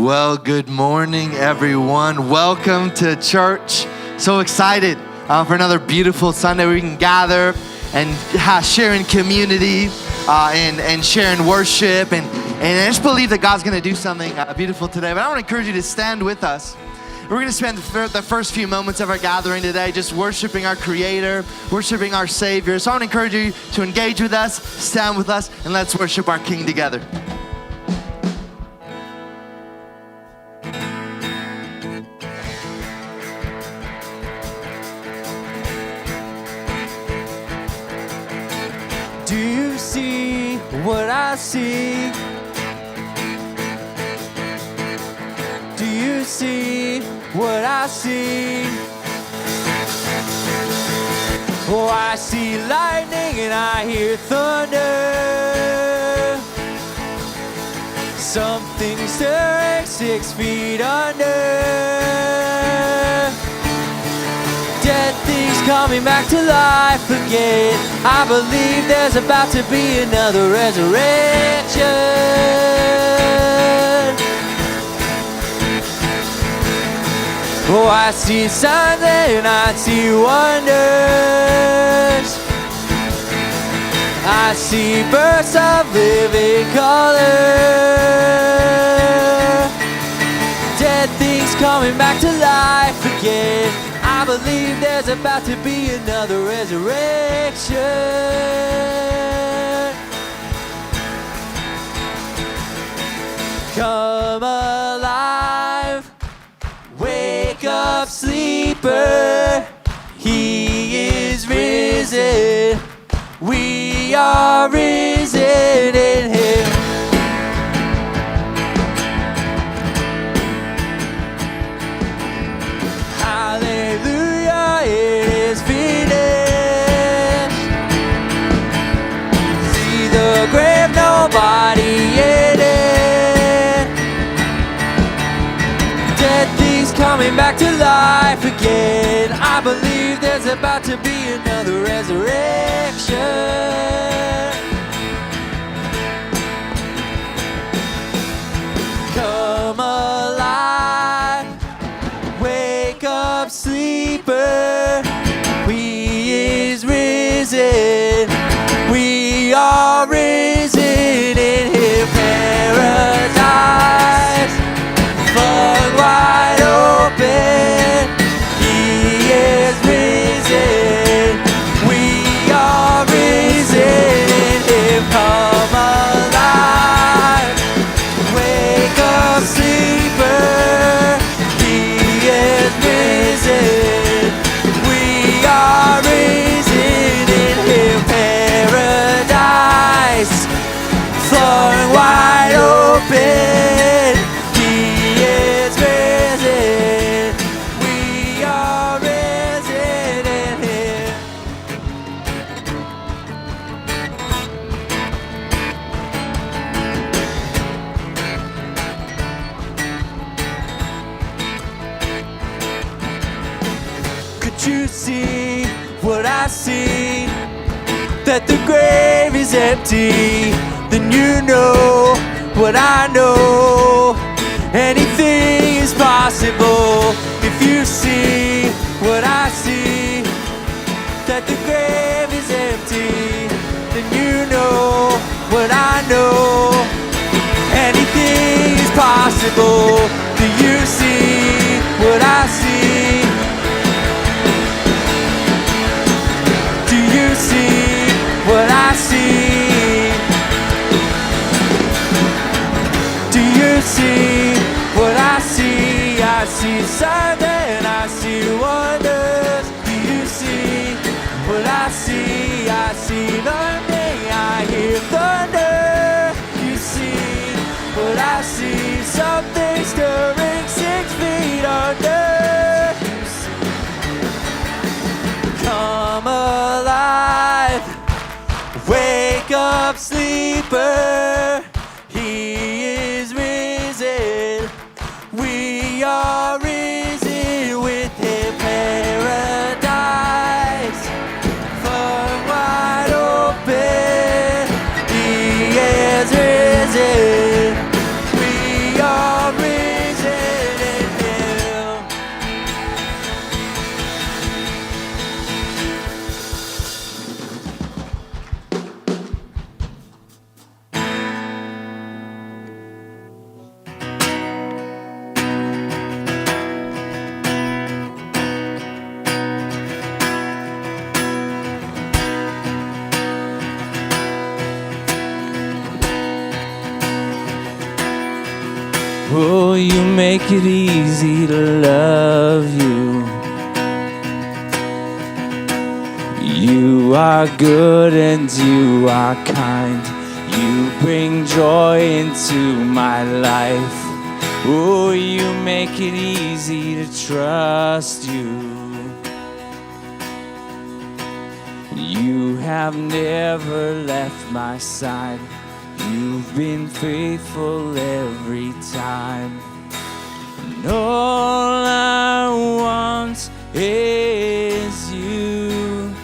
Well, good morning, everyone. Welcome to church. So excited for another beautiful Sunday where we can gather and share in community and share in worship. And I just believe that God's going to do something beautiful today. But I want to encourage you to stand with us. We're going to spend the first few moments of our gathering today just worshiping our Creator, worshiping our Savior. So I want to encourage you to engage with us, stand with us, and let's worship our King together. Do you see what I see? Do you see what I see? Oh, I see lightning and I hear thunder. Something stirring 6 feet under. Dead things coming back to life again. I believe there's about to be another resurrection. Oh, I see signs and I see wonders. I see bursts of living color. Dead things coming back to life again. I believe there's about to be another resurrection. Come alive, wake up, sleeper. He is risen. We are risen in Him. Hallelujah, it is finished. See the grave, nobody in it. Dead things coming back to life again. I believe there's about to be another resurrection. Come alive, wake up, sleeper. He is risen. We are risen in His paradise, flung wide open. He is risen. We are risen in Him. Come alive, wake up, sleeper. He is risen. We are risen in His paradise, flung wide open. He is risen. We are risen in Him. Could you see what I see? That the grave is empty. Then you know what I know. Anything is possible if you see what I see. That the grave is empty. Then you know what I know. Anything is possible. Do you see what I see? Do you see what I see? Do you see what I see? I see signs and I see wonders. Do you see what I see? I see lightning, I hear thunder. You see what I see? Something stirring 6 feet under. You see. Come alive, wake up, sleeper. He is risen. We are risen with Him. Paradise, flung wide open. He is risen. We are risen. you make it easy to love you. You are good and you are kind. You bring joy into my life. Oh, you make it easy to trust you. You have never left my side. You've been faithful every time. And all I want is you,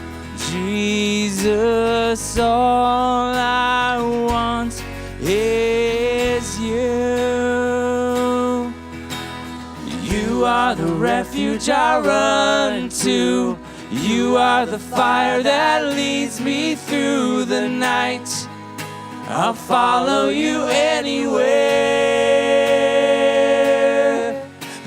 Jesus. All I want is you. You are the refuge I run to. You are the fire that leads me through the night. I'll follow you anywhere.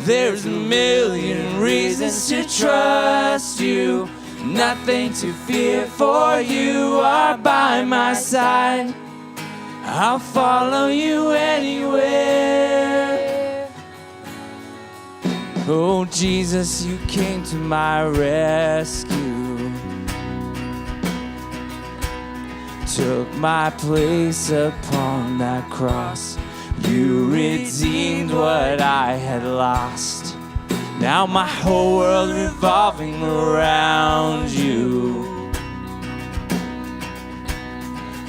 There's a million reasons to trust you. Nothing to fear, for you are by my side. I'll follow you anywhere. Oh, Jesus, you came to my rescue. Took my place upon that cross. You redeemed what I had lost. Now my whole world revolving around you.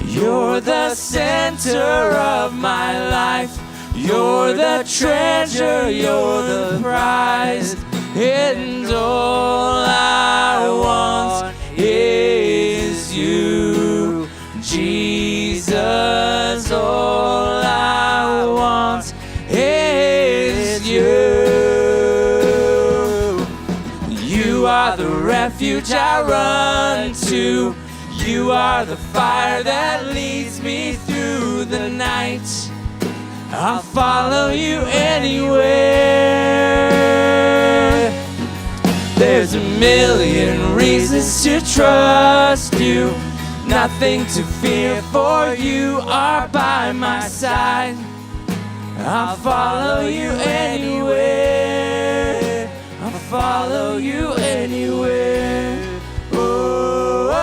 You're the center of my life. You're the treasure, you're the prize. And all I want is you, Jesus. All I want is you. You are the refuge I run to. You are the fire that leads me through the night. I'll follow you anywhere. There's a million reasons to trust you. Nothing to fear, for you are by my side. I'll follow you anywhere. I'll follow you anywhere. Oh, oh,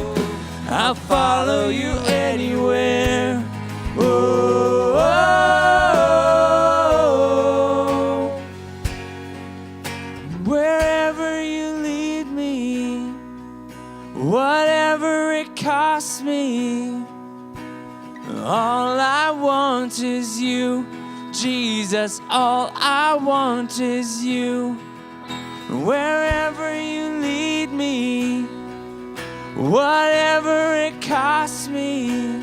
oh. I'll follow you anywhere. Oh, oh, oh. Wherever you lead me, whatever it costs me, all I want is you, Jesus. All I want is you. Wherever you lead me, whatever it costs me,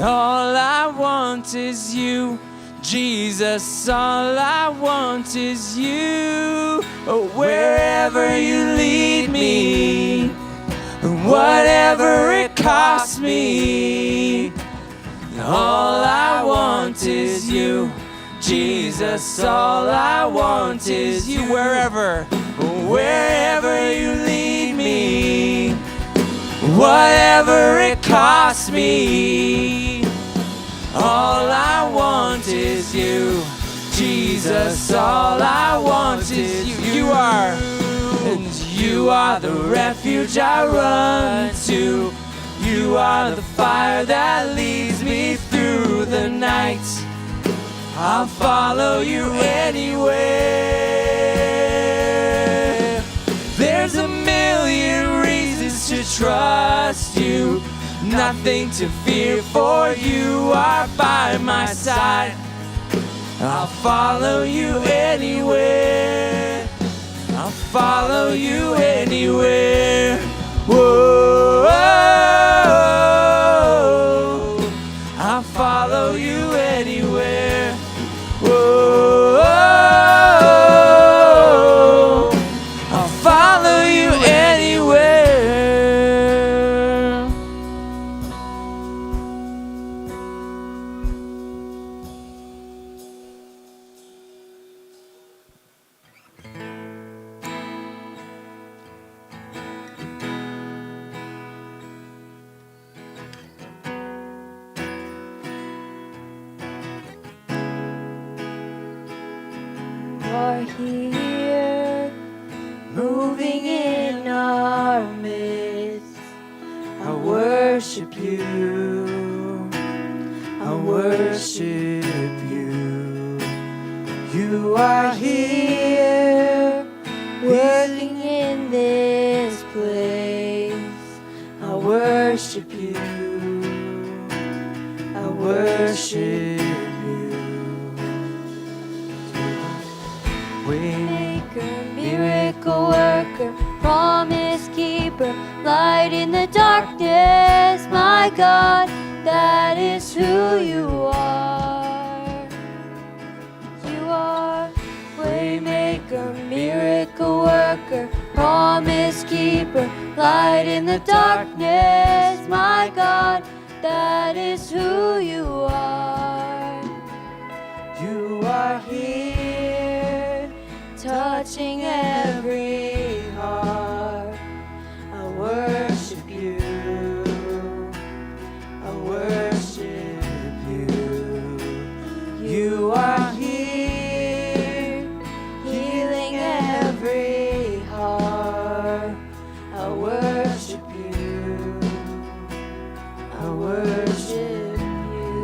all I want is you, Jesus. All I want is you. Oh, wherever you lead me, whatever it costs me, all I want is you, Jesus. All I want is you. Wherever you lead me, whatever it costs me, all I want is you, Jesus. All I want is you. You are the refuge I run to. You are the fire that leads me through the night. I'll follow you anywhere. There's a million reasons to trust you. Nothing to fear, for you are by my side. I'll follow you anywhere. I'll follow you anywhere. Whoa, I'll follow you anywhere. Whoa, I'll follow you anywhere. here, moving in our midst. I worship you. I worship you. You are here, working in this place. I worship you. I worship you. Waymaker, miracle worker, promise keeper, light in the darkness, my God, that is who you are. You are waymaker, miracle worker, promise keeper, light in the darkness, my God, that is who you are. You are here, touching every heart. I worship you. I worship you. You are here, healing every heart. I worship you. I worship you.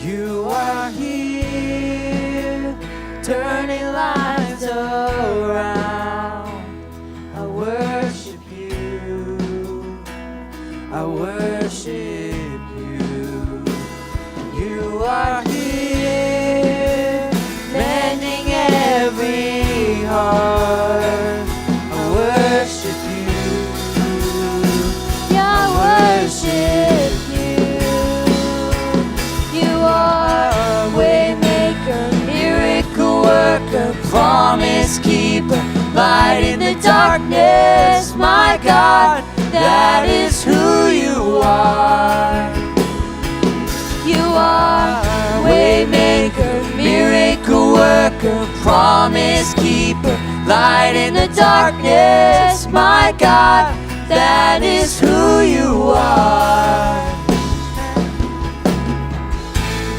You are here, turning lives around. I worship you. I worship you. You are here, mending every heart. I worship you. Yeah, I worship you. You are waymaker, miracle worker, promise keeper, light in the darkness, my God, that is who you are. You are waymaker, miracle worker, promise keeper, light in the darkness, my God, that is who you are.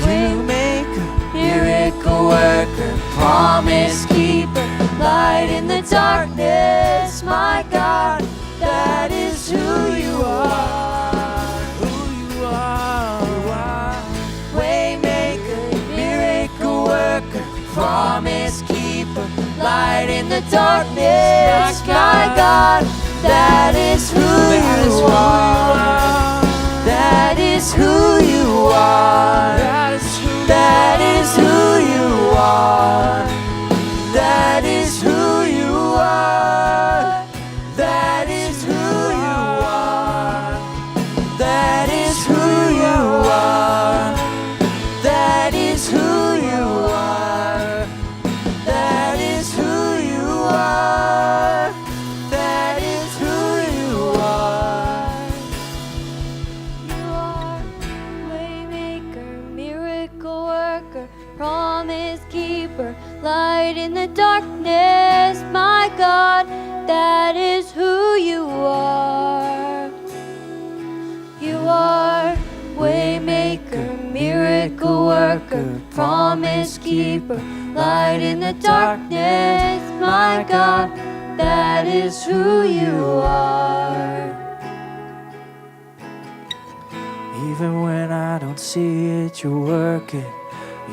Waymaker, miracle worker, promise keeper, light in the darkness, my God, that is who you are. Who you are. Waymaker, miracle worker, promise keeper, light in the darkness, my God, that is who you are. That is who you are. That is who you are. That is who you are. That is who you are. That is who you are. That is who you are. That is who you are. That is who you are. You are waymaker, miracle worker, promise keeper, light in the darkness, my God, that is who you are. You are waymaker, miracle worker, promise keeper, light in the darkness, my God, that is who you are. Even when I don't see it, you're working.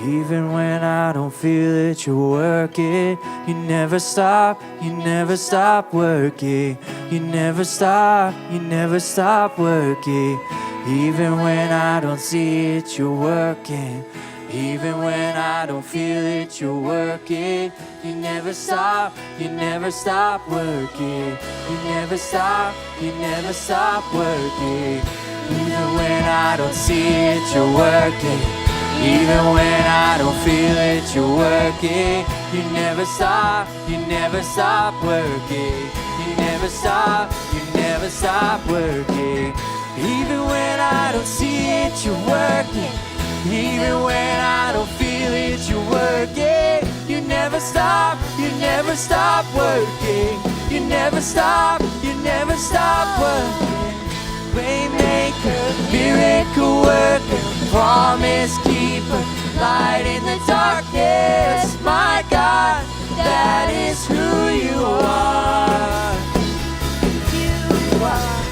Even when I don't feel it, you're working. You never stop working. You never stop working. Even when I don't see it, you're working. Even when I don't feel it, you're working. You never stop working. You never stop working. Even when I don't see it, you're working. Even when I don't feel it, you're working. You never stop working. You never stop working. Even when I don't see it, you're working. Even when I don't feel it, you're working. You never stop working. You never stop working. Waymaker, miracle worker, promise keeper, light in the darkness, my God, is who you are. You are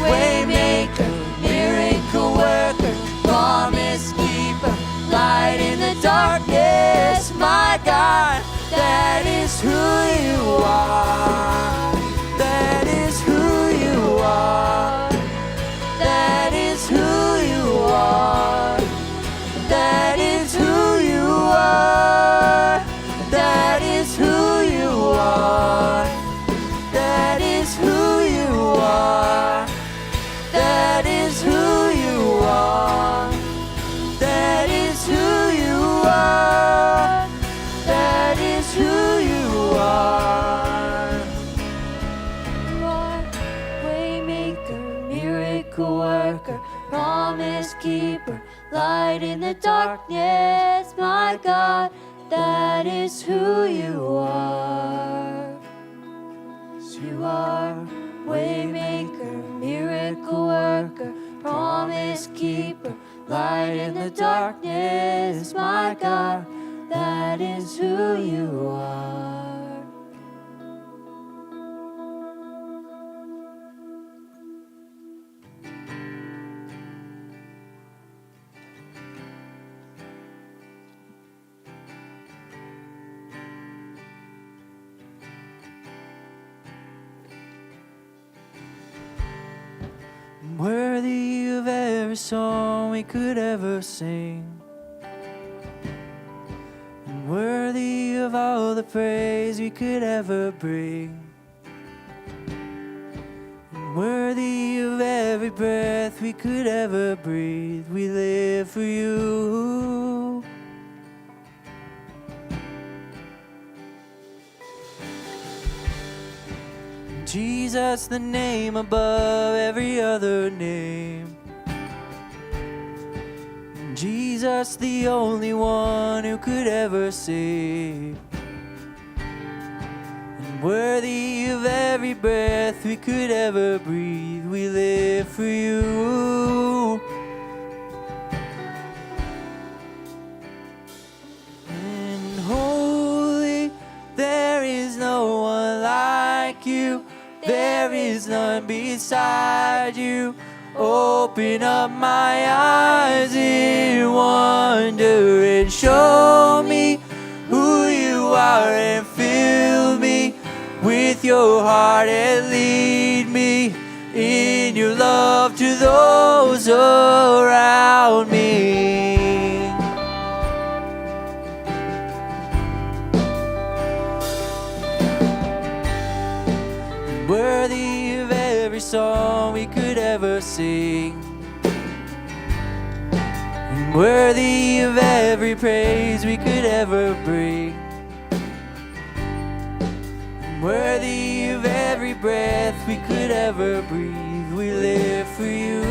Waymaker, miracle worker, promise keeper, light in the darkness, my God. That is who you are. That is who you are. That is who you are. That is who you are. That is who you are. That is who you are. That is who you are. That is who you are. That is who you are. You are Waymaker, miracle worker, promise keeper, light in the darkness, my God. That is who you are. You are Waymaker, miracle worker, promise keeper, light in the darkness, my God. That is who you are. Worthy of every song we could ever sing, and worthy of all the praise we could ever bring, and worthy of every breath we could ever breathe. We live for you. Jesus, the name above every other name. Jesus, the only one who could ever save. And worthy of every breath we could ever breathe, we live for you. And holy, there is no one like you. There is none beside you. Open up my eyes in wonder and show me who you are, and fill me with your heart and lead me in your love to those around me. Worthy of every song we could ever sing, and worthy of every praise we could ever bring, and worthy of every breath we could ever breathe. We live for you.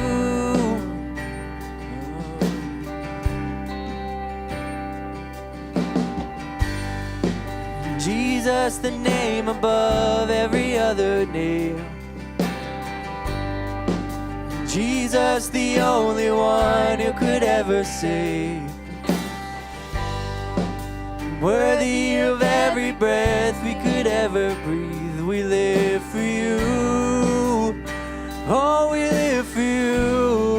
Jesus, the name above every other name. Jesus, the only one who could ever save. Worthy of every breath we could ever breathe. We live for you. Oh, we live for you.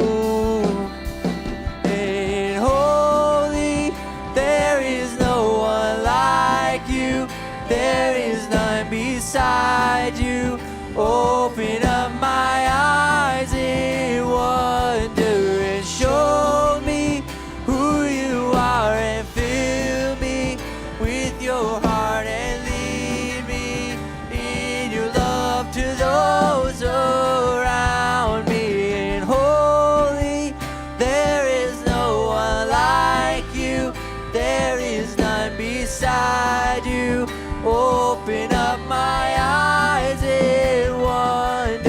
And holy, there is no one like you. There is none beside you. Open up my eyes in wonder and show me who you are, and fill me with your heart and lead me in your love to those around me. And holy, there is no one like you. There is none beside you. Open up my eyes in wonder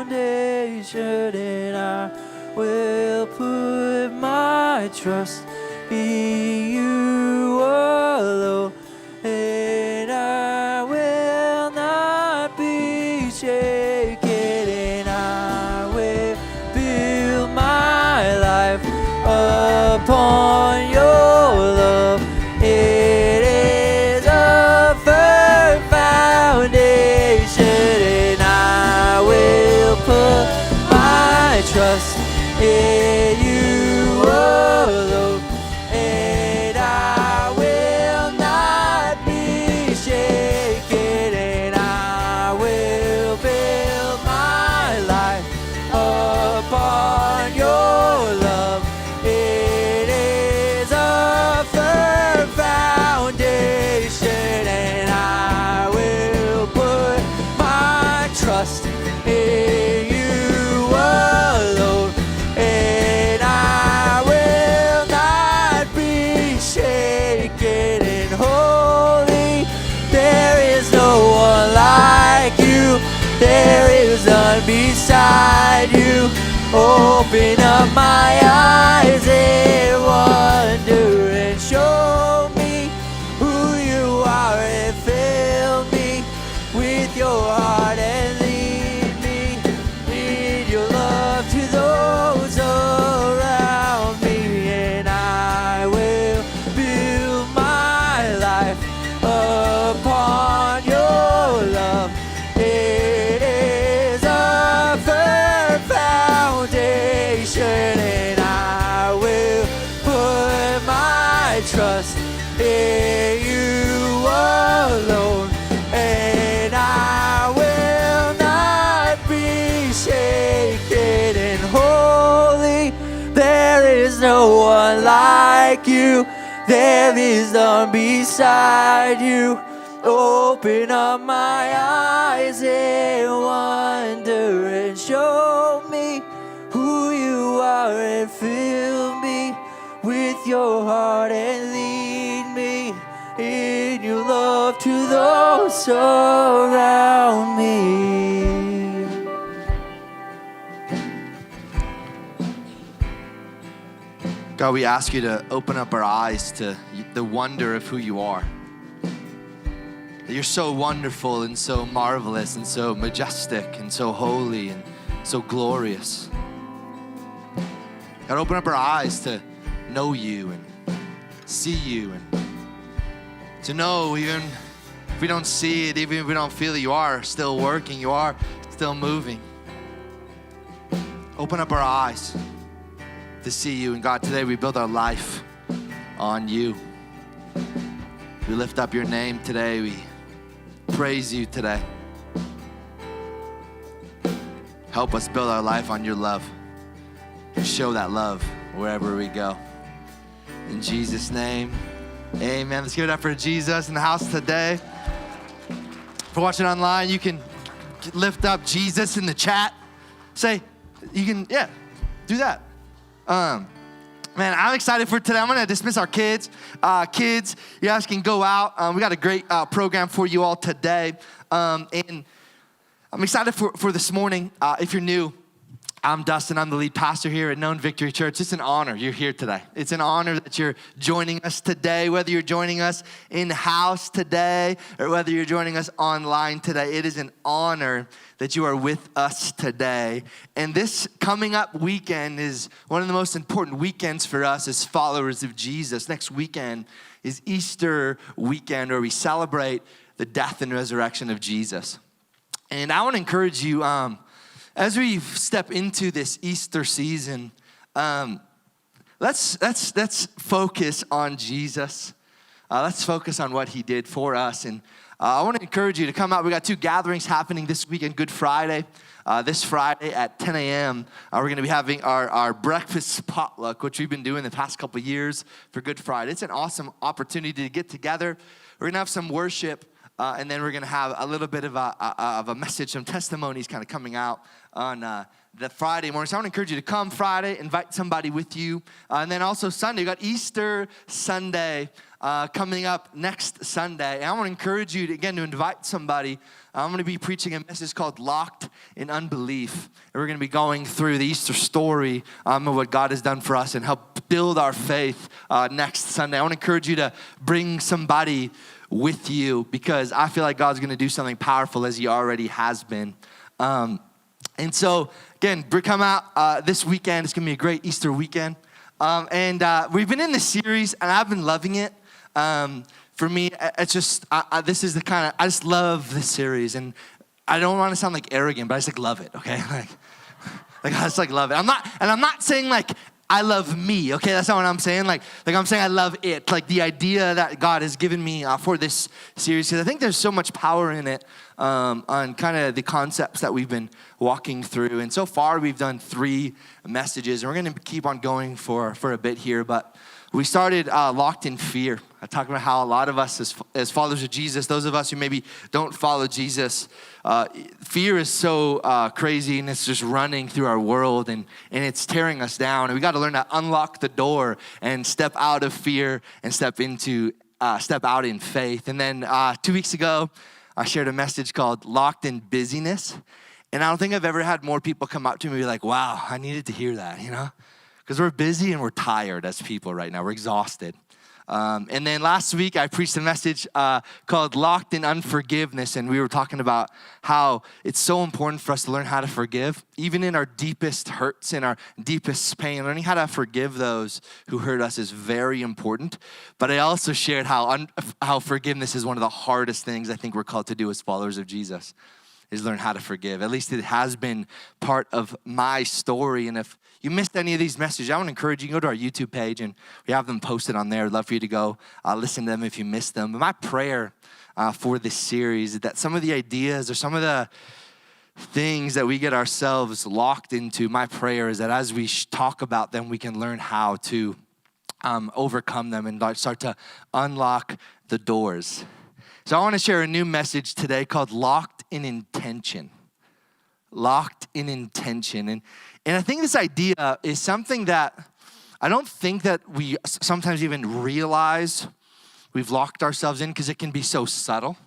foundation, and I will put my trust in you alone, and I will not be shaken, and I will build my life upon your love. It is a firm foundation, and I will put my trust in you alone, and I will not be shaken, and I will build my life upon your love. It is a firm foundation, and I will put my trust in you alone, and I will not be shaken, and holy, there is no one like you, there is none beside you. Open up my eyes and wonder, and show me who you are, and fill me with your heart, and lead me in your love to those around me, and I will build my life upon your love. It is a firm foundation, and I will put my trust in you alone, and I will not be shaken, and holy, there is no one like you, there is none beside you. Open up my eyes and wonder, and show me who you are, and fill me with your heart, and lead me in your love to those around me. God, we ask you to open up our eyes to the wonder of who you are. That you're so wonderful and so marvelous and so majestic and so holy and so glorious. God, open up our eyes to know you and see you, and to know even if we don't see it, even if we don't feel it, you are still working, you are still moving. Open up our eyes to see you. And God, today we build our life on you. We lift up your name today. We praise you today. Help us build our life on your love. Show that love wherever we go. In Jesus' name, amen. Let's give it up for Jesus in the house today. If you're watching online, you can lift up Jesus in the chat. Say, you can, do that. Man, I'm excited for today. I'm going to dismiss our kids. Kids, you guys can go out. We got a great program for you all today. And I'm excited for this morning. If you're new, I'm Dustin. I'm the lead pastor here at Known Victory Church. It's an honor you're here today. It's an honor that you're joining us today, whether you're joining us in-house today or whether you're joining us online today. It is an honor that you are with us today. And this coming up weekend is one of the most important weekends for us as followers of Jesus. Next weekend is Easter weekend, where we celebrate the death and resurrection of Jesus. And I want to encourage you, as we step into this Easter season, let's focus on Jesus. Let's focus on what he did for us. And I want to encourage you to come out. We got 2 gatherings happening this weekend. Good Friday. This Friday at 10 a.m., we're going to be having our breakfast potluck, which we've been doing the past couple years for Good Friday. It's an awesome opportunity to get together. We're going to have some worship. And then we're going to have a little bit of a message, some testimonies kind of coming out on the Friday morning. So I want to encourage you to come Friday, invite somebody with you. And then also Sunday, you got Easter Sunday. coming up next Sunday. And I want to encourage you, to invite somebody. I'm going to be preaching a message called Locked in Unbelief. And we're going to be going through the Easter story of what God has done for us and help build our faith next Sunday. I want to encourage you to bring somebody with you because I feel like God's going to do something powerful as he already has been. And so, again, come out this weekend. It's going to be a great Easter weekend. We've been in this series, and I've been loving it. For me, it's just, this is the kind of, I just love this series. And I don't want to sound like arrogant, but I just love it, okay? Like I just love it. I'm not saying like, I love me, okay? That's not what I'm saying. Like I'm saying I love it. Like the idea that God has given me for this series. Because I think there's so much power in it on kind of the concepts that we've been walking through. And so far, we've done 3 messages. And we're going to keep on going for a bit here. But we started Locked in Fear. I talked about how a lot of us as followers of Jesus, those of us who maybe don't follow Jesus, fear is so crazy and it's just running through our world and it's tearing us down. And we got to learn to unlock the door and step out of fear and step out in faith. And then 2 weeks ago, I shared a message called Locked in Busyness. And I don't think I've ever had more people come up to me and be like, wow, I needed to hear that, Because we're busy and we're tired as people right now. We're exhausted. And then last week, I preached a message called Locked in Unforgiveness. And we were talking about how it's so important for us to learn how to forgive. Even in our deepest hurts, in our deepest pain, learning how to forgive those who hurt us is very important. But I also shared how forgiveness is one of the hardest things I think we're called to do as followers of Jesus. Is learn how to forgive. At least it has been part of my story. And if you missed any of these messages, I want to encourage you to go to our YouTube page and we have them posted on there. I'd love for you to go listen to them if you missed them. But my prayer for this series is that some of the ideas or some of the things that we get ourselves locked into, my prayer is that as we talk about them, we can learn how to overcome them and start to unlock the doors. So I want to share a new message today called Locked in Intention. Locked in Intention. And I think this idea is something that I don't think that we sometimes even realize we've locked ourselves in because it can be so subtle.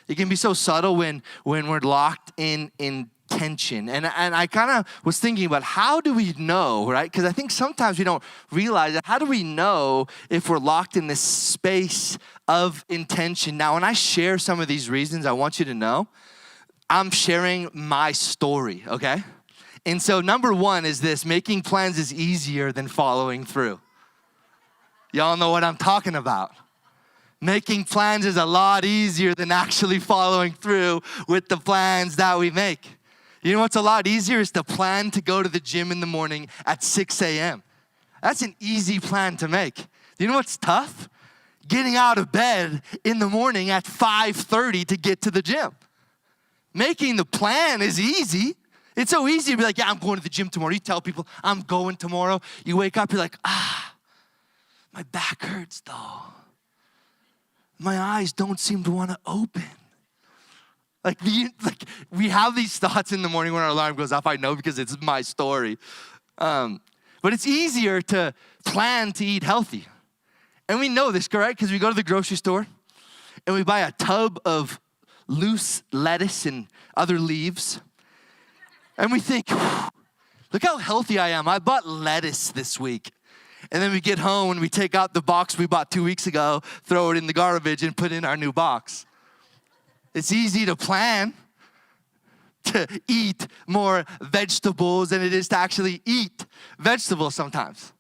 It can be so subtle when we're locked in intention. And I kind of was thinking about how do we know, right? Because I think sometimes we don't realize it. How do we know if we're locked in this space of intention? Now, when I share some of these reasons, I want you to know I'm sharing my story, okay? And so number 1 is this: making plans is easier than following through. Y'all know what I'm talking about. Making plans is a lot easier than actually following through with the plans that we make. You know what's a lot easier is to plan to go to the gym in the morning at 6 a.m. That's an easy plan to make. You know what's tough? Getting out of bed in the morning at 5:30 to get to the gym. Making the plan is easy. It's so easy to be like, yeah, I'm going to the gym tomorrow. You tell people, I'm going tomorrow. You wake up, you're like, my back hurts though. My eyes don't seem to want to open. Like we have these thoughts in the morning when our alarm goes off. I know because it's my story. But it's easier to plan to eat healthy. And we know this, correct? Because we go to the grocery store and we buy a tub of loose lettuce and other leaves. And we think, look how healthy I am. I bought lettuce this week. And then we get home and we take out the box we bought 2 weeks ago, throw it in the garbage and put in our new box. It's easy to plan to eat more vegetables than it is to actually eat vegetables sometimes.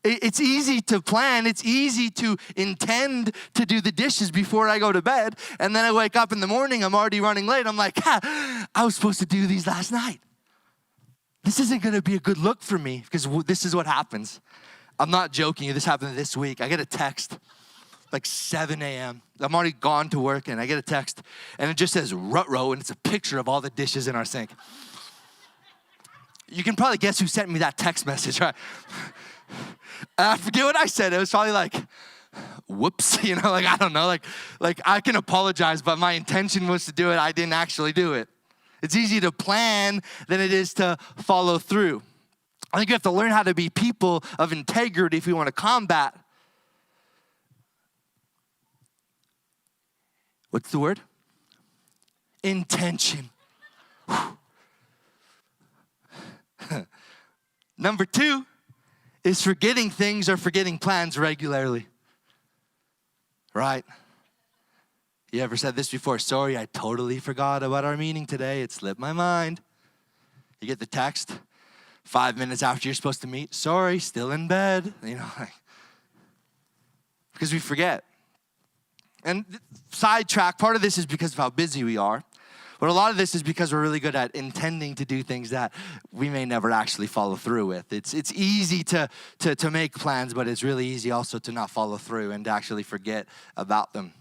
It's easy to plan. It's easy to intend to do the dishes before I go to bed. And then I wake up in the morning, I'm already running late. I'm like, I was supposed to do these last night. This isn't going to be a good look for me because this is what happens. I'm not joking. This happened this week. I get a text like 7 a.m. I'm already gone to work and I get a text and it just says rut-row and it's a picture of all the dishes in our sink. You can probably guess who sent me that text message, right? I forget what I said. It was probably like, whoops, I don't know. Like I can apologize, but my intention was to do it. I didn't actually do it. It's easier to plan than it is to follow through. I think you have to learn how to be people of integrity if we want to combat What's the word? Intention. Number 2 is forgetting things or forgetting plans regularly. Right? You ever said this before? Sorry, I totally forgot about our meeting today. It slipped my mind. You get the text 5 minutes after you're supposed to meet. Sorry, still in bed. Because we forget. And sidetrack, part of this is because of how busy we are. But a lot of this is because we're really good at intending to do things that we may never actually follow through with. It's easy to make plans, but it's really easy also to not follow through and to actually forget about them.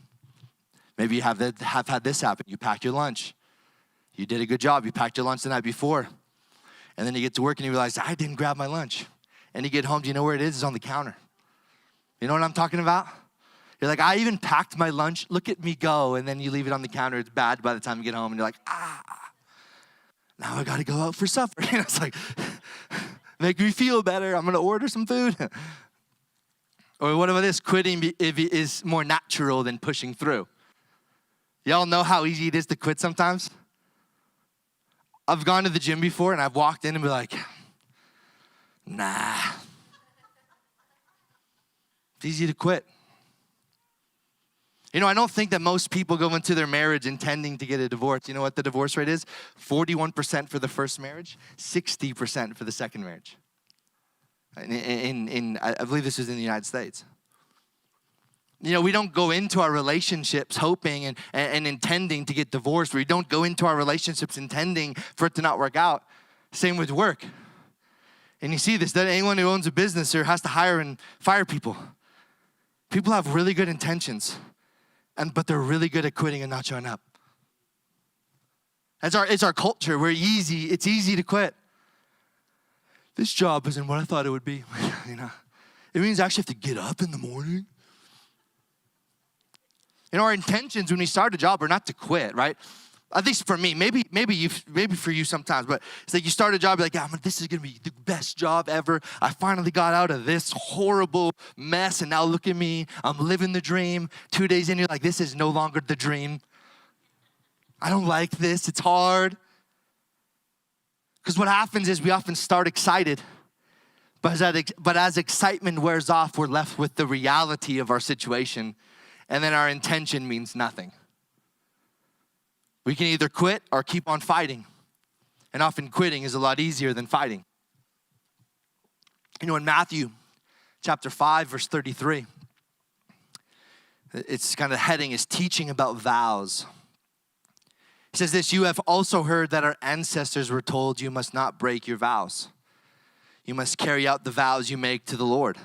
Maybe you have had this happen. You packed your lunch. You did a good job. You packed your lunch the night before. And then you get to work and you realize, I didn't grab my lunch. And you get home, do you know where it is? It's on the counter. You know what I'm talking about? You're like, I even packed my lunch. Look at me go. And then you leave it on the counter. It's bad by the time you get home. And you're like, now I got to go out for supper. It's like, make me feel better. I'm going to order some food. Or what about this? Quitting is more natural than pushing through. Y'all know how easy it is to quit sometimes? I've gone to the gym before and I've walked in and be like, nah. It's easy to quit. I don't think that most people go into their marriage intending to get a divorce. You know what the divorce rate is? 41% for the first marriage, 60% for the second marriage. I believe this is in the United States. We don't go into our relationships hoping and intending to get divorced. We don't go into our relationships intending for it to not work out. Same with work. And you see this, that anyone who owns a business or has to hire and fire people. People have really good intentions, but they're really good at quitting and not showing up. It's our culture. It's easy to quit. This job isn't what I thought it would be. It means I actually have to get up in the morning. Our intentions when we start a job are not to quit, right? At least for me, maybe for you sometimes, but it's like you start a job, you're like, this is gonna be the best job ever. I finally got out of this horrible mess, and now look at me, I'm living the dream. 2 days in, you're like, this is no longer the dream. I don't like this, it's hard. Because what happens is we often start excited, but as excitement wears off, we're left with the reality of our situation, and then our intention means nothing. We can either quit or keep on fighting. And often quitting is a lot easier than fighting. In Matthew chapter 5, verse 33, it's kind of heading is teaching about vows. It says this, you have also heard that our ancestors were told you must not break your vows. You must carry out the vows you make to the Lord.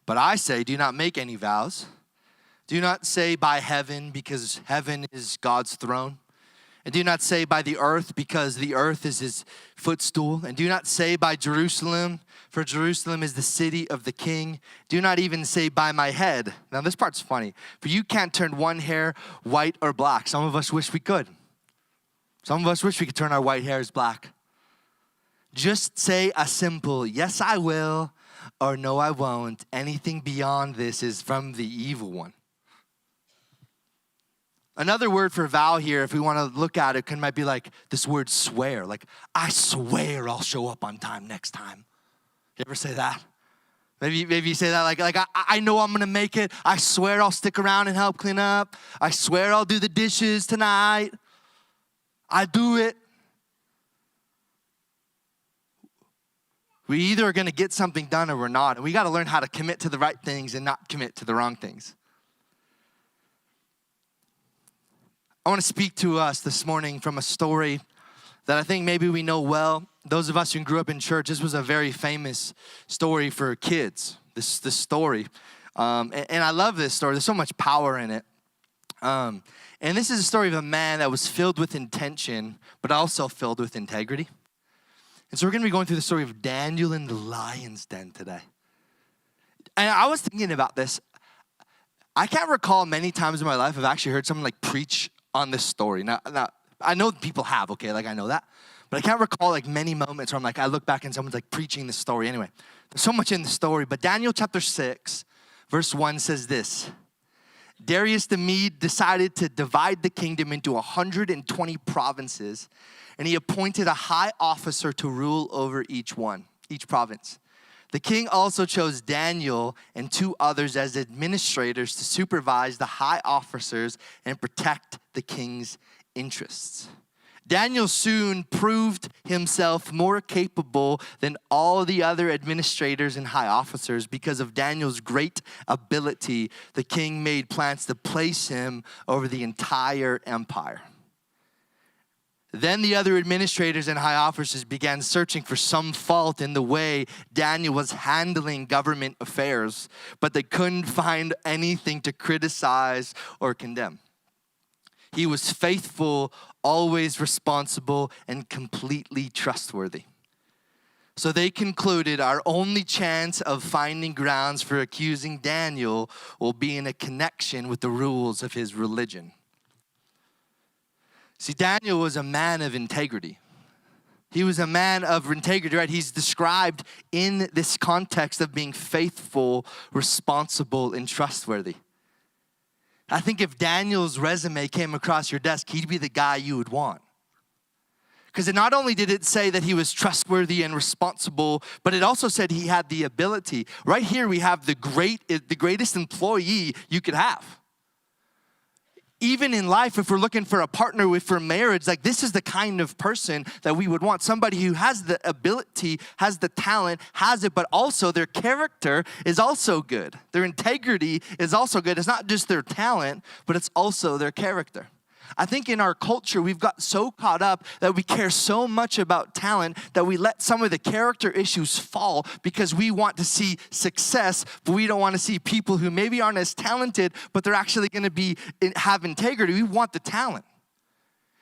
But I say, do not make any vows. Do not say by heaven, because heaven is God's throne. And do not say by the earth, because the earth is his footstool. And do not say by Jerusalem, for Jerusalem is the city of the king. Do not even say by my head. Now this part's funny. For you can't turn one hair white or black. Some of us wish we could. Some of us wish we could turn our white hairs black. Just say a simple, yes, I will, or no, I won't. Anything beyond this is from the evil one. Another word for vow here, if we want to look at it, might be like this word swear. Like, I swear I'll show up on time next time. You ever say that? Maybe you say that like I know I'm going to make it. I swear I'll stick around and help clean up. I swear I'll do the dishes tonight. I do it. We either are going to get something done or we're not. And we got to learn how to commit to the right things and not commit to the wrong things. I want to speak to us this morning from a story that I think maybe we know well. Those of us who grew up in church, this was a very famous story for kids, this story. And I love this story. There's so much power in it. And this is a story of a man that was filled with intention, but also filled with integrity. And so we're going to be going through the story of Daniel in the lion's den today. And I was thinking about this. I can't recall many times in my life I've actually heard someone preach on this story. Now, I know people have, okay, I know that. But I can't recall many moments where I look back and someone's preaching this story. Anyway, there's so much in the story. But Daniel chapter 6, verse 1 says this. Darius the Mede decided to divide the kingdom into 120 provinces, and he appointed a high officer to rule over each province. The king also chose Daniel and 2 others as administrators to supervise the high officers and protect the king's interests. Daniel soon proved himself more capable than all the other administrators and high officers. Because of Daniel's great ability, the king made plans to place him over the entire empire. Then the other administrators and high officers began searching for some fault in the way Daniel was handling government affairs, but they couldn't find anything to criticize or condemn. He was faithful, always responsible, and completely trustworthy. So they concluded our only chance of finding grounds for accusing Daniel will be in a connection with the rules of his religion. See, Daniel was a man of integrity. He was a man of integrity, right? He's described in this context of being faithful, responsible, and trustworthy. I think if Daniel's resume came across your desk, he'd be the guy you would want. Because not only did it say that he was trustworthy and responsible, but it also said he had the ability. Right here we have the greatest employee you could have. Even in life, if we're looking for a partner for marriage, like this is the kind of person that we would want. Somebody who has the ability, has the talent, has it, but also their character is also good. Their integrity is also good. It's not just their talent, but it's also their character. I think in our culture, we've got so caught up that we care so much about talent that we let some of the character issues fall because we want to see success, but we don't want to see people who maybe aren't as talented, but they're actually going to have integrity. We want the talent.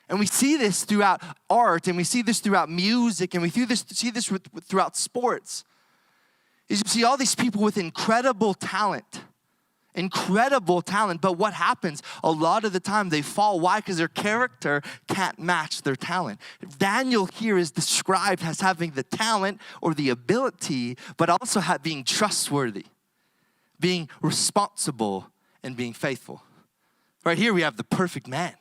And we see this throughout art, and we see this throughout music, and we see this throughout sports. You see all these people with incredible talent, but what happens? A lot of the time they fall. Why? Because their character can't match their talent. Daniel here is described as having the talent or the ability, but also being trustworthy, being responsible, and being faithful. Right here we have the perfect man.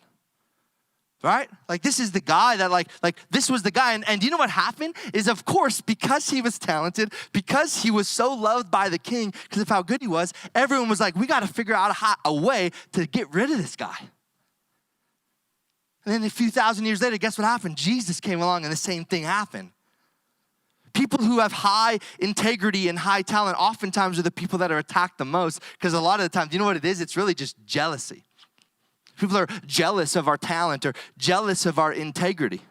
Right? Like this is the guy that like this was the guy. And you know what happened? Is of course, because he was talented, because he was so loved by the king, because of how good he was, everyone was like, we got to figure out a way to get rid of this guy. And then a few thousand years later, guess what happened? Jesus came along and the same thing happened. People who have high integrity and high talent oftentimes are the people that are attacked the most, because a lot of the times, you know what it is? It's really just jealousy. People are jealous of our talent or jealous of our integrity.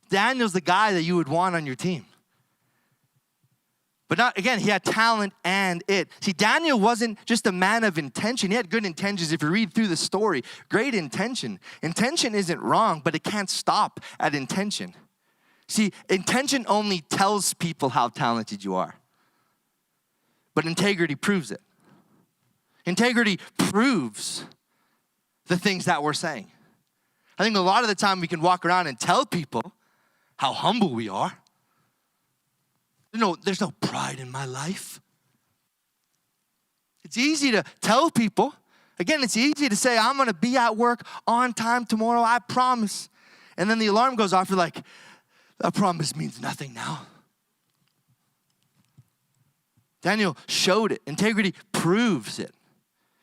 Daniel's the guy that you would want on your team. But again, he had talent and it. See, Daniel wasn't just a man of intention. He had good intentions. If you read through the story, great intention. Intention isn't wrong, but it can't stop at intention. See, intention only tells people how talented you are. But integrity proves it. Integrity proves the things that we're saying. I think a lot of the time we can walk around and tell people how humble we are. There's no pride in my life. It's easy to tell people. Again, it's easy to say, I'm going to be at work on time tomorrow, I promise. And then the alarm goes off, you're like, that promise means nothing now. Daniel showed it. Integrity proves it.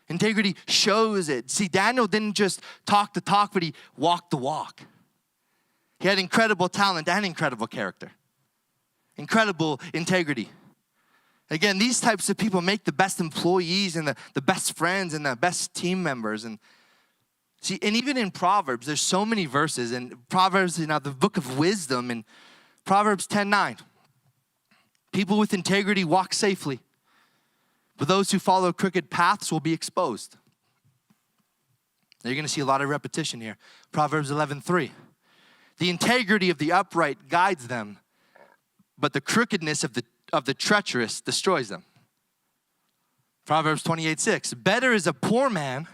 Integrity shows it. See, Daniel didn't just talk the talk, but he walked the walk. He had incredible talent and incredible character. Incredible integrity. Again, these types of people make the best employees and the best friends and the best team members. And see, and even in Proverbs, there's so many verses. And Proverbs, the book of wisdom, in Proverbs 10:9. People with integrity walk safely, but those who follow crooked paths will be exposed. Now you're going to see a lot of repetition here. Proverbs 11:3. The integrity of the upright guides them, but the crookedness of the treacherous destroys them. Proverbs 28:6. Better is a poor man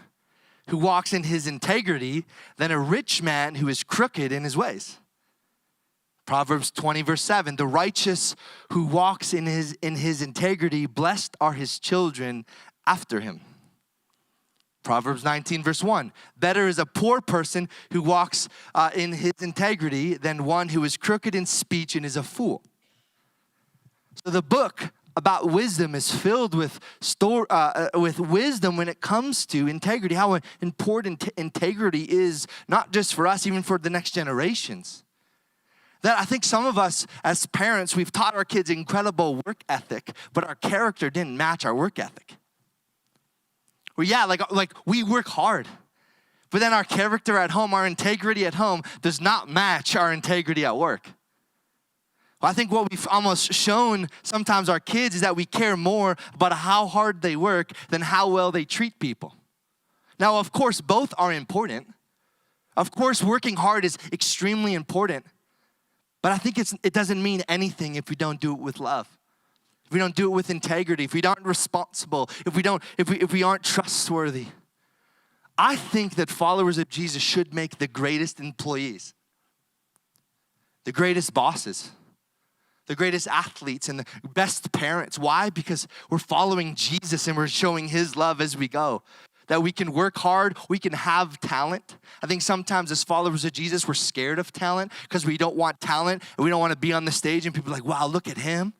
who walks in his integrity than a rich man who is crooked in his ways. Proverbs 20:7. The righteous who walks in his integrity, blessed are his children after him. Proverbs 19, verse 1. Better is a poor person who walks in his integrity than one who is crooked in speech and is a fool. So the book about wisdom is filled with wisdom when it comes to integrity, how important integrity is, not just for us, even for the next generations. That I think some of us as parents, we've taught our kids incredible work ethic, but our character didn't match our work ethic. Well, yeah, like we work hard, but then our character at home, our integrity at home does not match our integrity at work. Well, I think what we've almost shown sometimes our kids is that we care more about how hard they work than how well they treat people. Now, of course, both are important. Of course, working hard is extremely important. But I think it doesn't mean anything if we don't do it with love. If we don't do it with integrity, if we aren't responsible, if we aren't trustworthy. I think that followers of Jesus should make the greatest employees, the greatest bosses, the greatest athletes, and the best parents. Why? Because we're following Jesus and we're showing his love as we go. That we can work hard, we can have talent. I think sometimes as followers of Jesus, we're scared of talent because we don't want talent and we don't want to be on the stage and people are like, wow, look at him.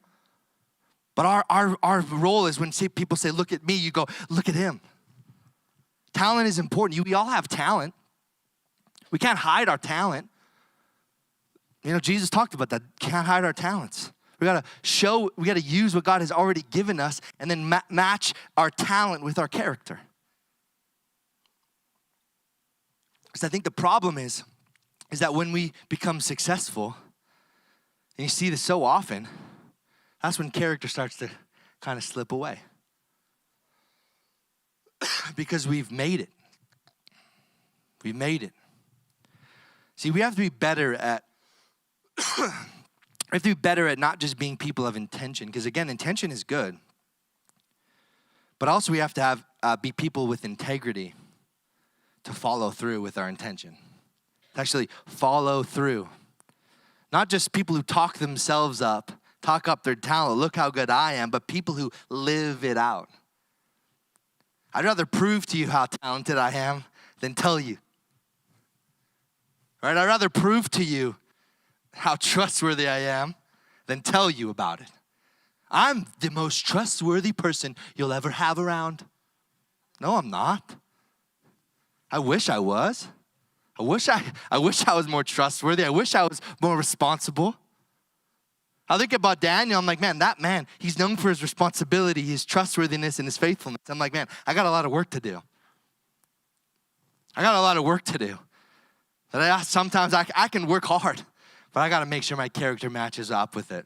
But our role is when people say, look at me, you go, look at him. Talent is important. We all have talent. We can't hide our talent. You know, Jesus talked about that. Can't hide our talents. We got to use what God has already given us and then match our talent with our character. Because I think the problem is that when we become successful, and you see this so often, that's when character starts to kind of slip away. Because we've made it. We've made it. See, we have to be better at not just being people of intention, because again, intention is good. But also we have to be people with integrity to follow through with our intention. To actually follow through. Not just people who talk themselves up, talk up their talent, look how good I am, but people who live it out. I'd rather prove to you how talented I am than tell you. Right? I'd rather prove to you how trustworthy I am than tell you about it. I'm the most trustworthy person you'll ever have around. No, I'm not. I wish I was. I wish I was more trustworthy. I wish I was more responsible. I think about Daniel, I'm like, that man, he's known for his responsibility, his trustworthiness, and his faithfulness. I'm like, man, I got a lot of work to do. That sometimes I can work hard, but I got to make sure my character matches up with it.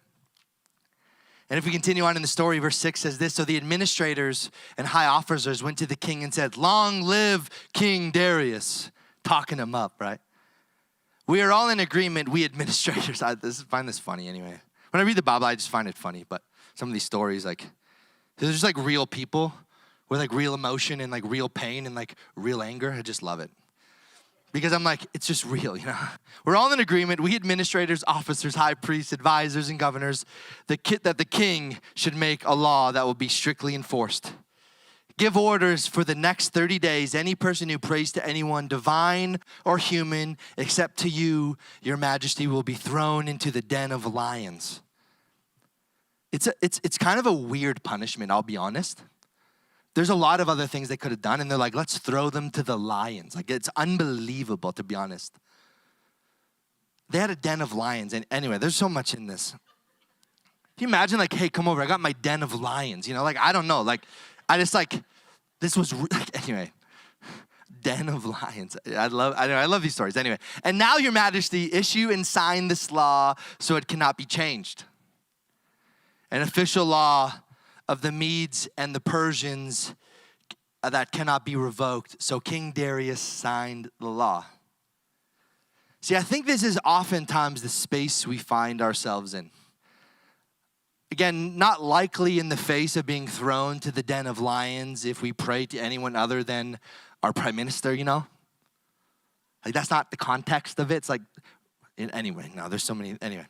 And if we continue on in the story, verse 6 says this, so the administrators and high officers went to the king and said, long live King Darius, talking him up, right? We are all in agreement, we administrators. I find this funny anyway. When I read the Bible, I just find it funny, but some of these stories, like, they're just like real people with like real emotion and like real pain and like real anger. I just love it. Because I'm like, it's just real, you know. We're all in agreement, we administrators, officers, high priests, advisors, and governors, that the king should make a law that will be strictly enforced. Give orders for the next 30 days, any person who prays to anyone, divine or human, except to you, your majesty, will be thrown into the den of lions. It's kind of a weird punishment, I'll be honest. There's a lot of other things they could have done, and they're like, let's throw them to the lions. Like, it's unbelievable, to be honest. They had a den of lions, and anyway, there's so much in this. Can you imagine, like, hey, come over, I got my den of lions, you know? Like, I don't know, like, I just, like, this was, anyway, den of lions. I love these stories, anyway. And now, your majesty, issue and sign this law so it cannot be changed. An official law of the Medes and the Persians that cannot be revoked. So King Darius signed the law. See, I think this is oftentimes the space we find ourselves in. Again, not likely in the face of being thrown to the den of lions if we pray to anyone other than our prime minister, you know? Like, that's not the context of it. It's like, anyway, no, there's so many, anyway.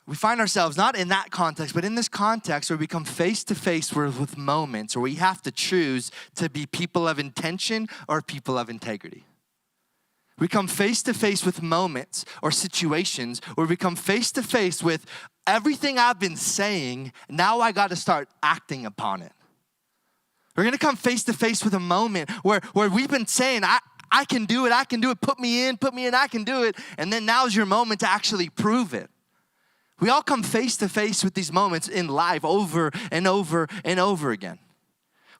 we find ourselves not in that context, but in this context where we come face to face with moments where we have to choose to be people of intention or people of integrity. We come face to face with moments or situations where we come face to face with everything I've been saying, now I got to start acting upon it. We're going to come face to face with a moment where we've been saying, I can do it, put me in, I can do it. And then now's your moment to actually prove it. We all come face to face with these moments in life over and over and over again.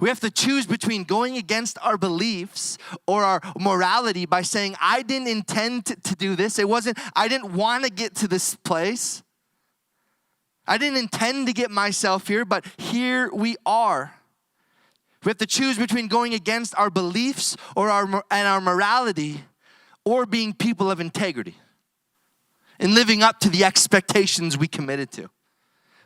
We have to choose between going against our beliefs or our morality by saying, I didn't intend to do this. I didn't want to get to this place. I didn't intend to get myself here, but here we are. We have to choose between going against our beliefs or our morality or being people of integrity and living up to the expectations we committed to.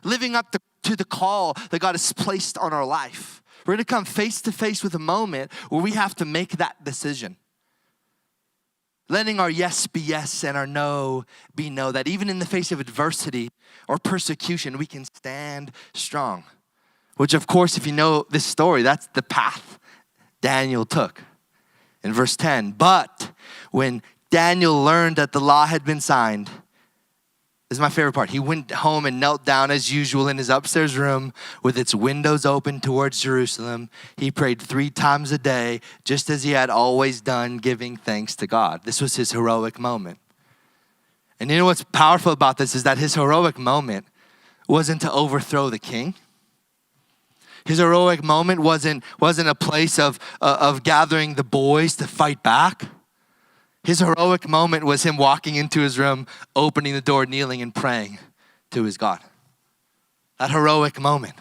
Living up to the call that God has placed on our life. We're going to come face to face with a moment where we have to make that decision. Letting our yes be yes and our no be no. That even in the face of adversity or persecution, we can stand strong. Which, of course, if you know this story, that's the path Daniel took. In verse 10, but when Daniel learned that the law had been signed, this is my favorite part. He went home and knelt down as usual in his upstairs room with its windows open towards Jerusalem. He prayed 3 times a day, just as he had always done, giving thanks to God. This was his heroic moment. And you know what's powerful about this is that his heroic moment wasn't to overthrow the king. His heroic moment wasn't a place of gathering the boys to fight back. His heroic moment was him walking into his room, opening the door, kneeling and praying to his God. That heroic moment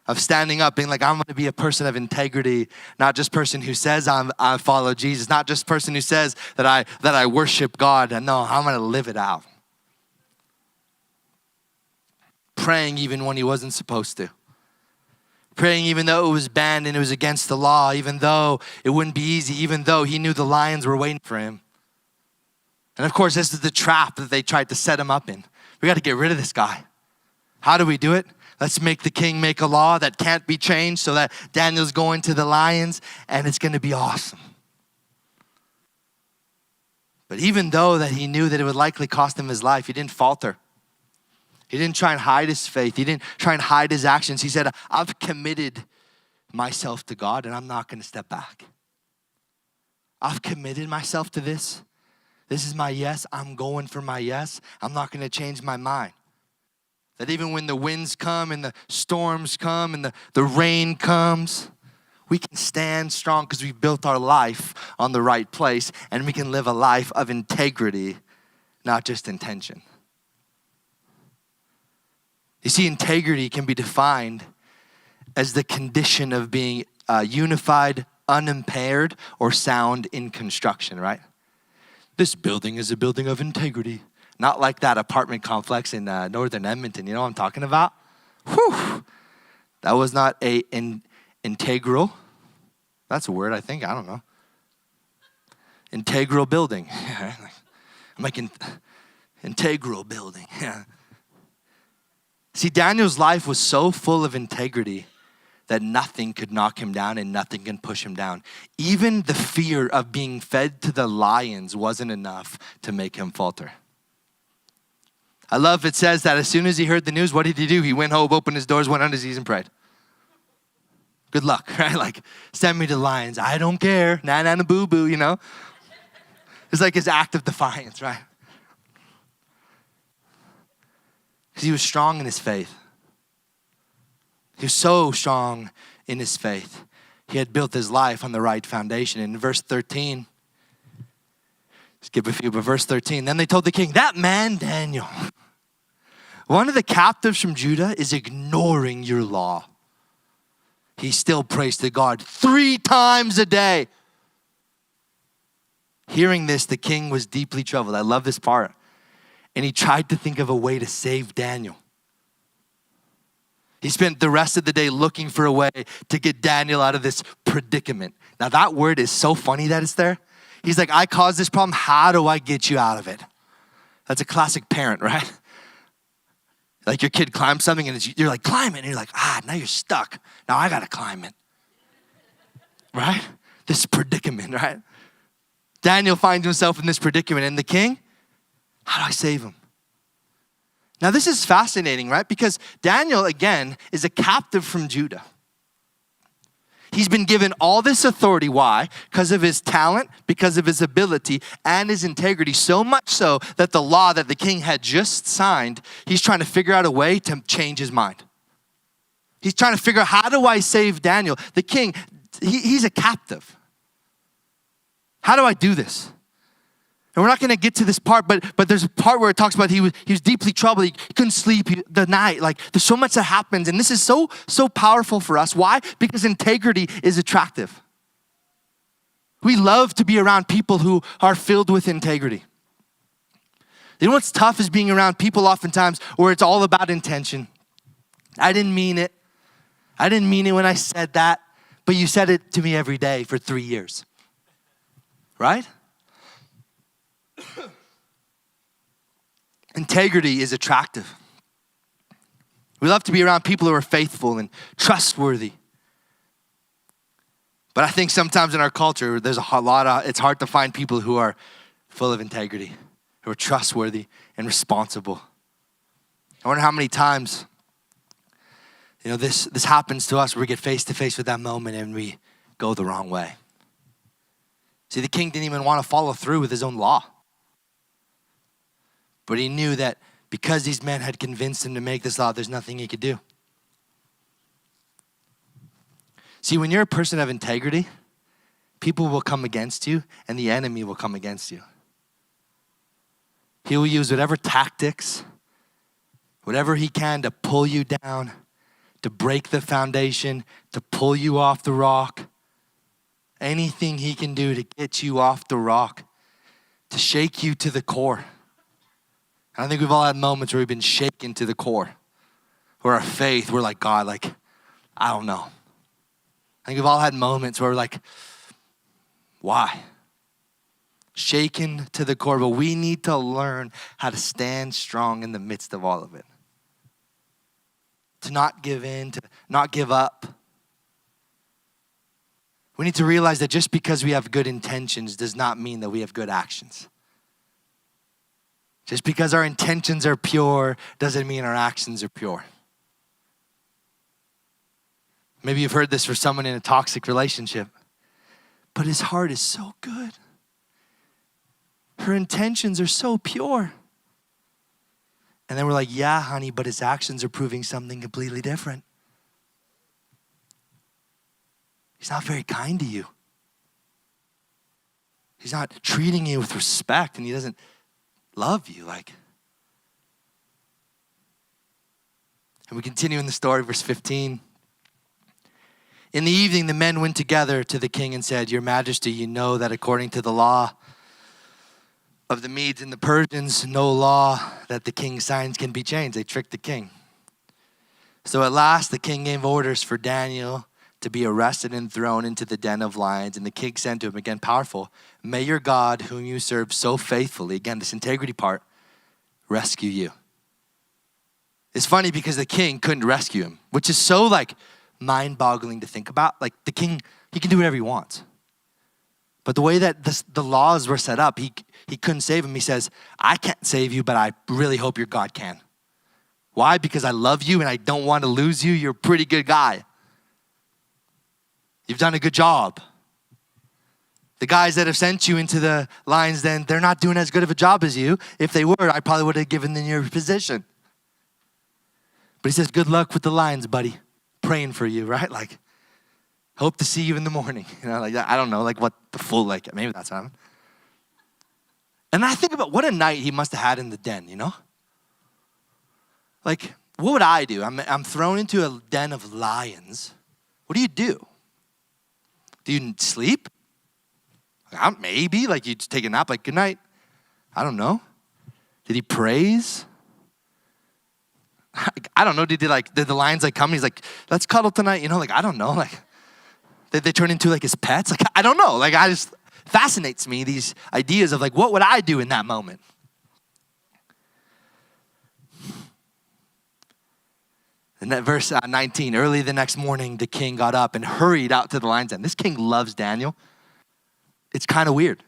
of standing up, being like, I'm going to be a person of integrity, not just person who says I follow Jesus, not just person who says that I worship God. And no, I'm going to live it out. Praying even when he wasn't supposed to. Praying even though it was banned and it was against the law, even though it wouldn't be easy, even though he knew the lions were waiting for him. And of course, this is the trap that they tried to set him up in. We got to get rid of this guy. How do we do it? Let's make the king make a law that can't be changed so that Daniel's going to the lions and it's going to be awesome. But even though that he knew that it would likely cost him his life, he didn't falter. He didn't try and hide his faith. He didn't try and hide his actions. He said, I've committed myself to God and I'm not going to step back. I've committed myself to this. This is my yes. I'm going for my yes. I'm not going to change my mind. That even when the winds come and the storms come and the rain comes, we can stand strong because we've built our life on the right place and we can live a life of integrity, not just intention. You see, integrity can be defined as the condition of being unified, unimpaired, or sound in construction, right? This building is a building of integrity. Not like that apartment complex in northern Edmonton. You know what I'm talking about? Whew. That was not integral. That's a word, I think. I don't know. Integral building. I'm like, integral building. Yeah. See, Daniel's life was so full of integrity that nothing could knock him down and nothing can push him down. Even the fear of being fed to the lions wasn't enough to make him falter. I love it says that as soon as he heard the news, what did he do? He went home, opened his doors, went on his knees and prayed. Good luck, right? Like, send me to the lions. I don't care. Na boo boo, you know? It's like his act of defiance, right? Because he was strong in his faith. He was so strong in his faith. He had built his life on the right foundation. In verse 13, skip a few, but verse 13, then they told the king, that man Daniel, one of the captives from Judah, is ignoring your law. He still prays to God 3 times a day. Hearing this, the king was deeply troubled. I love this part. And he tried to think of a way to save Daniel. He spent the rest of the day looking for a way to get Daniel out of this predicament. Now that word is so funny that it's there. He's like, I caused this problem. How do I get you out of it? That's a classic parent, right? Like your kid climbs something and you're like, climb it. And you're like, now you're stuck. Now I got to climb it. Right? This predicament, right? Daniel finds himself in this predicament. And the king, how do I save him? Now this is fascinating, right? Because Daniel, again, is a captive from Judah. He's been given all this authority. Why? Because of his talent, because of his ability, and his integrity. So much so that the law that the king had just signed, he's trying to figure out a way to change his mind. He's trying to figure out, how do I save Daniel? The king, he's a captive. How do I do this? And we're not going to get to this part, but there's a part where it talks about he was deeply troubled. He couldn't sleep the night. Like, there's so much that happens. And this is so powerful for us. Why? Because integrity is attractive. We love to be around people who are filled with integrity. You know what's tough is being around people oftentimes where it's all about intention. I didn't mean it. I didn't mean it when I said that, but you said it to me every day for 3 years. Right? Integrity is attractive. We love to be around people who are faithful and trustworthy. But I think sometimes in our culture, there's it's hard to find people who are full of integrity, who are trustworthy and responsible. I wonder how many times, this happens to us where we get face to face with that moment and we go the wrong way. See, the king didn't even want to follow through with his own law. But he knew that because these men had convinced him to make this law, there's nothing he could do. See, when you're a person of integrity, people will come against you and the enemy will come against you. He will use whatever tactics, whatever he can to pull you down, to break the foundation, to pull you off the rock. Anything he can do to get you off the rock, to shake you to the core. I think we've all had moments where we've been shaken to the core. Where our faith, we're like, God, I don't know. I think we've all had moments where we're like, why? Shaken to the core, but we need to learn how to stand strong in the midst of all of it. To not give in, to not give up. We need to realize that just because we have good intentions does not mean that we have good actions. Just because our intentions are pure doesn't mean our actions are pure. Maybe you've heard this for someone in a toxic relationship, but his heart is so good. Her intentions are so pure. And then we're like, yeah, honey, but his actions are proving something completely different. He's not very kind to you. He's not treating you with respect, and he doesn't love you. And we continue in the story, verse 15. In the evening, the men went together to the king and said, Your Majesty, you know that according to the law of the Medes and the Persians, no law that the king signs can be changed. They tricked the king. So at last, the king gave orders for Daniel to be arrested and thrown into the den of lions. And the king said to him, again, powerful, may your God, whom you serve so faithfully, again, this integrity part, rescue you. It's funny because the king couldn't rescue him, which is so mind-boggling to think about. The king, he can do whatever he wants. But the way that the laws were set up, he couldn't save him. He says, I can't save you, but I really hope your God can. Why? Because I love you and I don't want to lose you. You're a pretty good guy. You've done a good job. The guys that have sent you into the lions, then they're not doing as good of a job as you. If they were, I probably would have given them your position. But he says, good luck with the lions, buddy. Praying for you, right? Hope to see you in the morning. I don't know, what the full, maybe that's what happened. And I think about what a night he must have had in the den, what would I do? I'm thrown into a den of lions. What do you do? Do you sleep? Maybe, you just take a nap, good night. I don't know. Did he praise? I don't know. Did the lions come? He's like, let's cuddle tonight. I don't know. They turn into his pets. I don't know. I just fascinates me, these ideas of what would I do in that moment? And that verse 19, early the next morning, the king got up and hurried out to the lion's den. This king loves Daniel. It's kind of weird.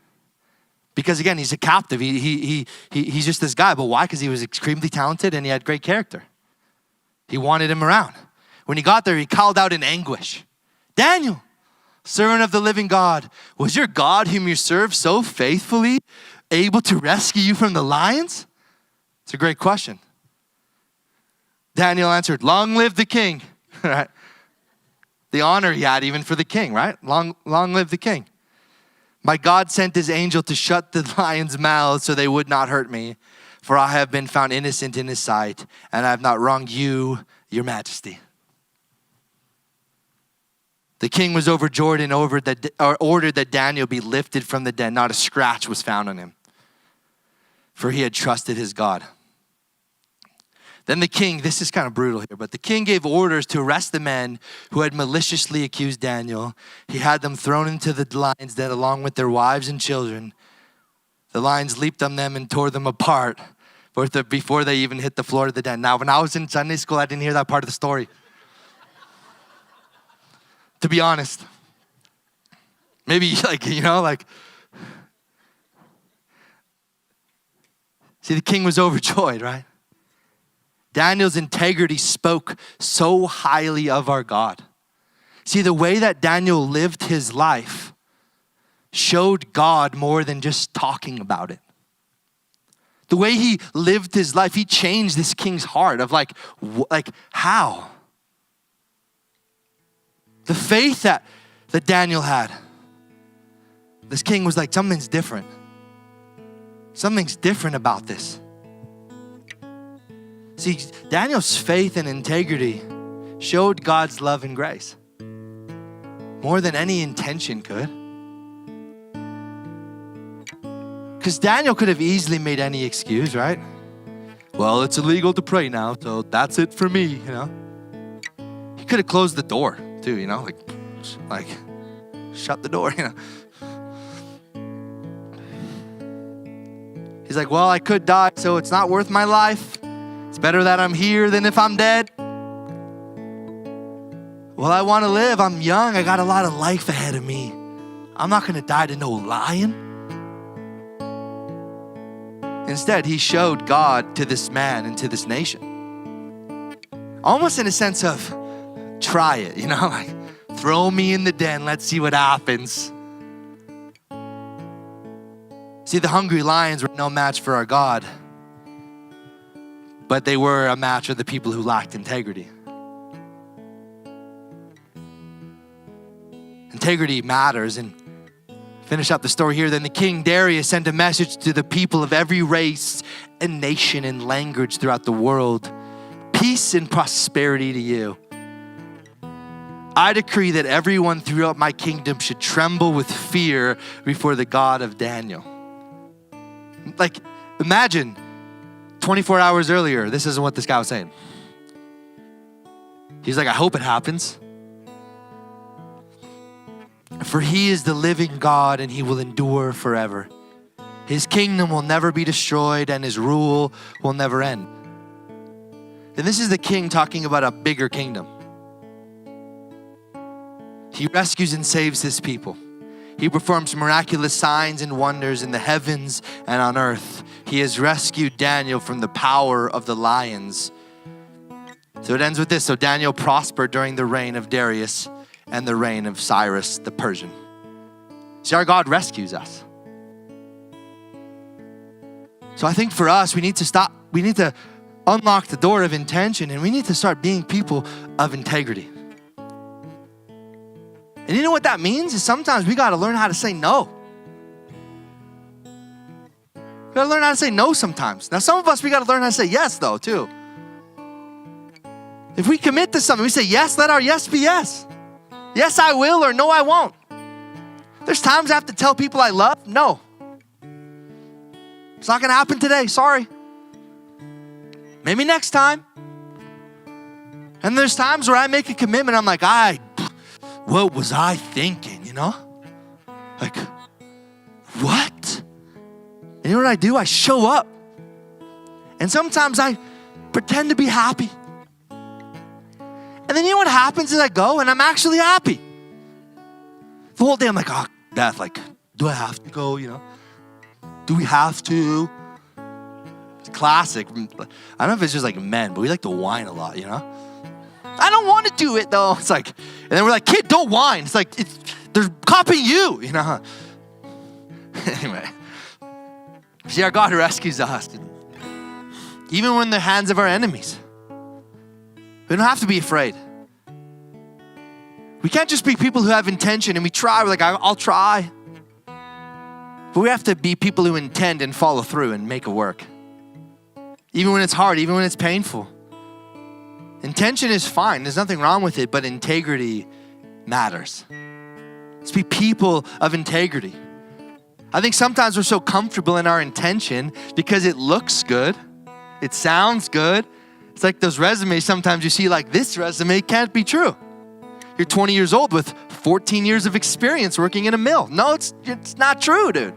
Because again, he's a captive. He's just this guy. But why? Because he was extremely talented and he had great character. He wanted him around. When he got there, he called out in anguish, Daniel, servant of the living God, was your God whom you serve so faithfully able to rescue you from the lions? It's a great question. Daniel answered, long live the king. Right? The honor he had even for the king, right? Long live the king. My God sent his angel to shut the lions' mouths so they would not hurt me, for I have been found innocent in his sight, and I have not wronged you, your majesty. The king was overjoyed and ordered that Daniel be lifted from the den. Not a scratch was found on him, for he had trusted his God. Then the king, this is kind of brutal here, but the king gave orders to arrest the men who had maliciously accused Daniel. He had them thrown into the lion's den along with their wives and children. The lions leaped on them and tore them apart before they even hit the floor of the den. Now, when I was in Sunday school, I didn't hear that part of the story. To be honest. Maybe see, the king was overjoyed, right? Daniel's integrity spoke so highly of our God. See, the way that Daniel lived his life showed God more than just talking about it. The way he lived his life, he changed this king's heart of like how? The faith that Daniel had. This king was like, something's different. Something's different about this. See, Daniel's faith and integrity showed God's love and grace more than any intention could. Because Daniel could have easily made any excuse, right? Well, it's illegal to pray now, so that's it for me, you know. He could have closed the door too, you know, like shut the door, you know. He's like, well, I could die, so it's not worth my life. It's better that I'm here than if I'm dead. Well, I want to live. I'm young. I got a lot of life ahead of me. I'm not going to die to no lion. Instead, he showed God to this man and to this nation. Almost in a sense of try it, you know, like throw me in the den. Let's see what happens. See, the hungry lions were no match for our God. But they were a match for the people who lacked integrity. Integrity matters. And finish up the story here. Then the king Darius sent a message to the people of every race and nation and language throughout the world. Peace and prosperity to you. I decree that everyone throughout my kingdom should tremble with fear before the God of Daniel. Like, imagine 24 hours earlier, this isn't what this guy was saying. He's like, I hope it happens. For he is the living God and he will endure forever. His kingdom will never be destroyed and his rule will never end. And this is the king talking about a bigger kingdom. He rescues and saves his people. He performs miraculous signs and wonders in the heavens and on earth. He has rescued Daniel from the power of the lions. So it ends with this. So Daniel prospered during the reign of Darius and the reign of Cyrus the Persian. See, our God rescues us. So I think for us, we need to unlock the door of intention and we need to start being people of integrity. And you know what that means? Is sometimes we got to learn how to say no. We got to learn how to say no sometimes. Now, some of us, we got to learn how to say yes, though, too. If we commit to something, we say yes, let our yes be yes. Yes, I will, or no, I won't. There's times I have to tell people I love, no. It's not going to happen today, sorry. Maybe next time. And there's times where I make a commitment, I'm like, what was I thinking, you know? Like, what? And you know what I do? I show up. And sometimes I pretend to be happy. And then you know what happens is I go and I'm actually happy. The whole day I'm like, oh, Beth, like, do I have to go, you know? Do we have to? It's classic. I don't know if it's just like men, but we like to whine a lot, you know? I don't want to do it though. It's like, and then we're like, kid, don't whine. It's like, they're copying you, you know? Anyway. See, our God rescues us. Even when in the hands of our enemies. We don't have to be afraid. We can't just be people who have intention and we try. We're like, I'll try. But we have to be people who intend and follow through and make it work. Even when it's hard, even when it's painful. Intention is fine. There's nothing wrong with it, but integrity matters. Let's be people of integrity. I think sometimes we're so comfortable in our intention because it looks good. It sounds good. It's like those resumes sometimes you see like, this resume can't be true. You're 20 years old with 14 years of experience working in a mill. No, it's not true, dude.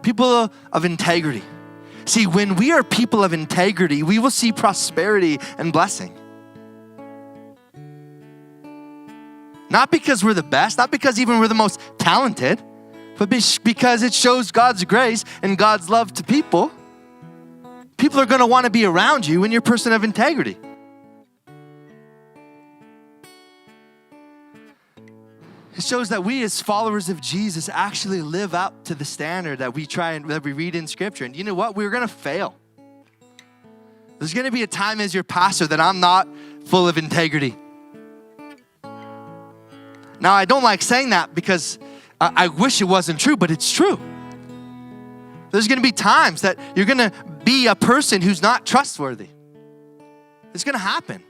People of integrity. See, when we are people of integrity, we will see prosperity and blessing. Not because we're the best, not because even we're the most talented, but because it shows God's grace and God's love to people. People are going to want to be around you when you're a person of integrity. It shows that we as followers of Jesus actually live up to the standard that we read in Scripture. And you know what? We're going to fail. There's going to be a time as your pastor that I'm not full of integrity. Now, I don't like saying that because I wish it wasn't true, but it's true. There's going to be times that you're going to be a person who's not trustworthy. It's going to happen.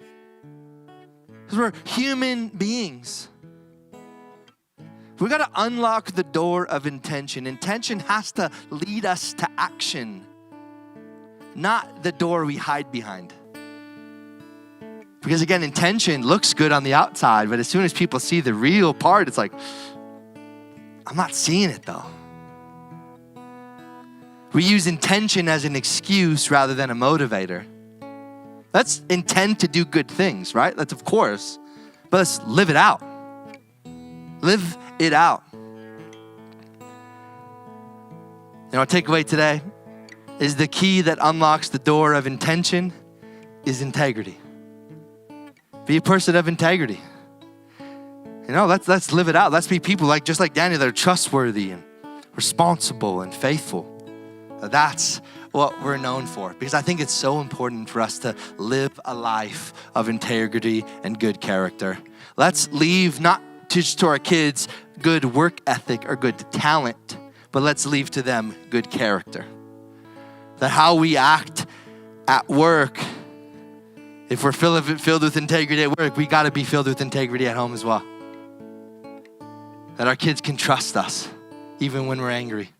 Because we're human beings. We got to unlock the door of intention. Intention has to lead us to action, not the door we hide behind. Because again, intention looks good on the outside, but as soon as people see the real part, it's like, I'm not seeing it though. We use intention as an excuse rather than a motivator. Let's intend to do good things, right? That's of course, but let's live it out. Live it out. Our takeaway today is the key that unlocks the door of intention is integrity. Be a person of integrity. Let's live it out. Let's be people just like Daniel that are trustworthy and responsible and faithful. That's what we're known for, because I think it's so important for us to live a life of integrity and good character. Let's leave not just to our kids good work ethic or good talent, but let's leave to them good character. That how we act at work, if we're filled with integrity at work, we got to be filled with integrity at home as well. That our kids can trust us even when we're angry.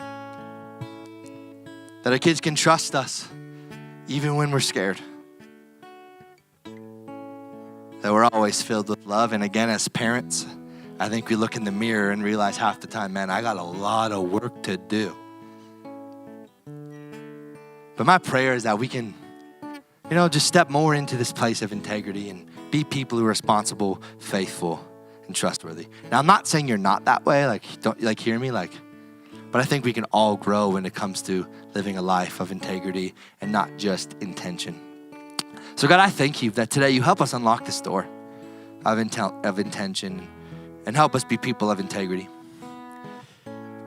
That our kids can trust us even when we're scared. That we're always filled with love. And again, as parents, I think we look in the mirror and realize half the time, man, I got a lot of work to do. But my prayer is that we can, just step more into this place of integrity and be people who are responsible, faithful, and trustworthy. Now, I'm not saying you're not that way. Don't hear me, but I think we can all grow when it comes to living a life of integrity and not just intention. So God, I thank you that today you help us unlock this door of intention and help us be people of integrity.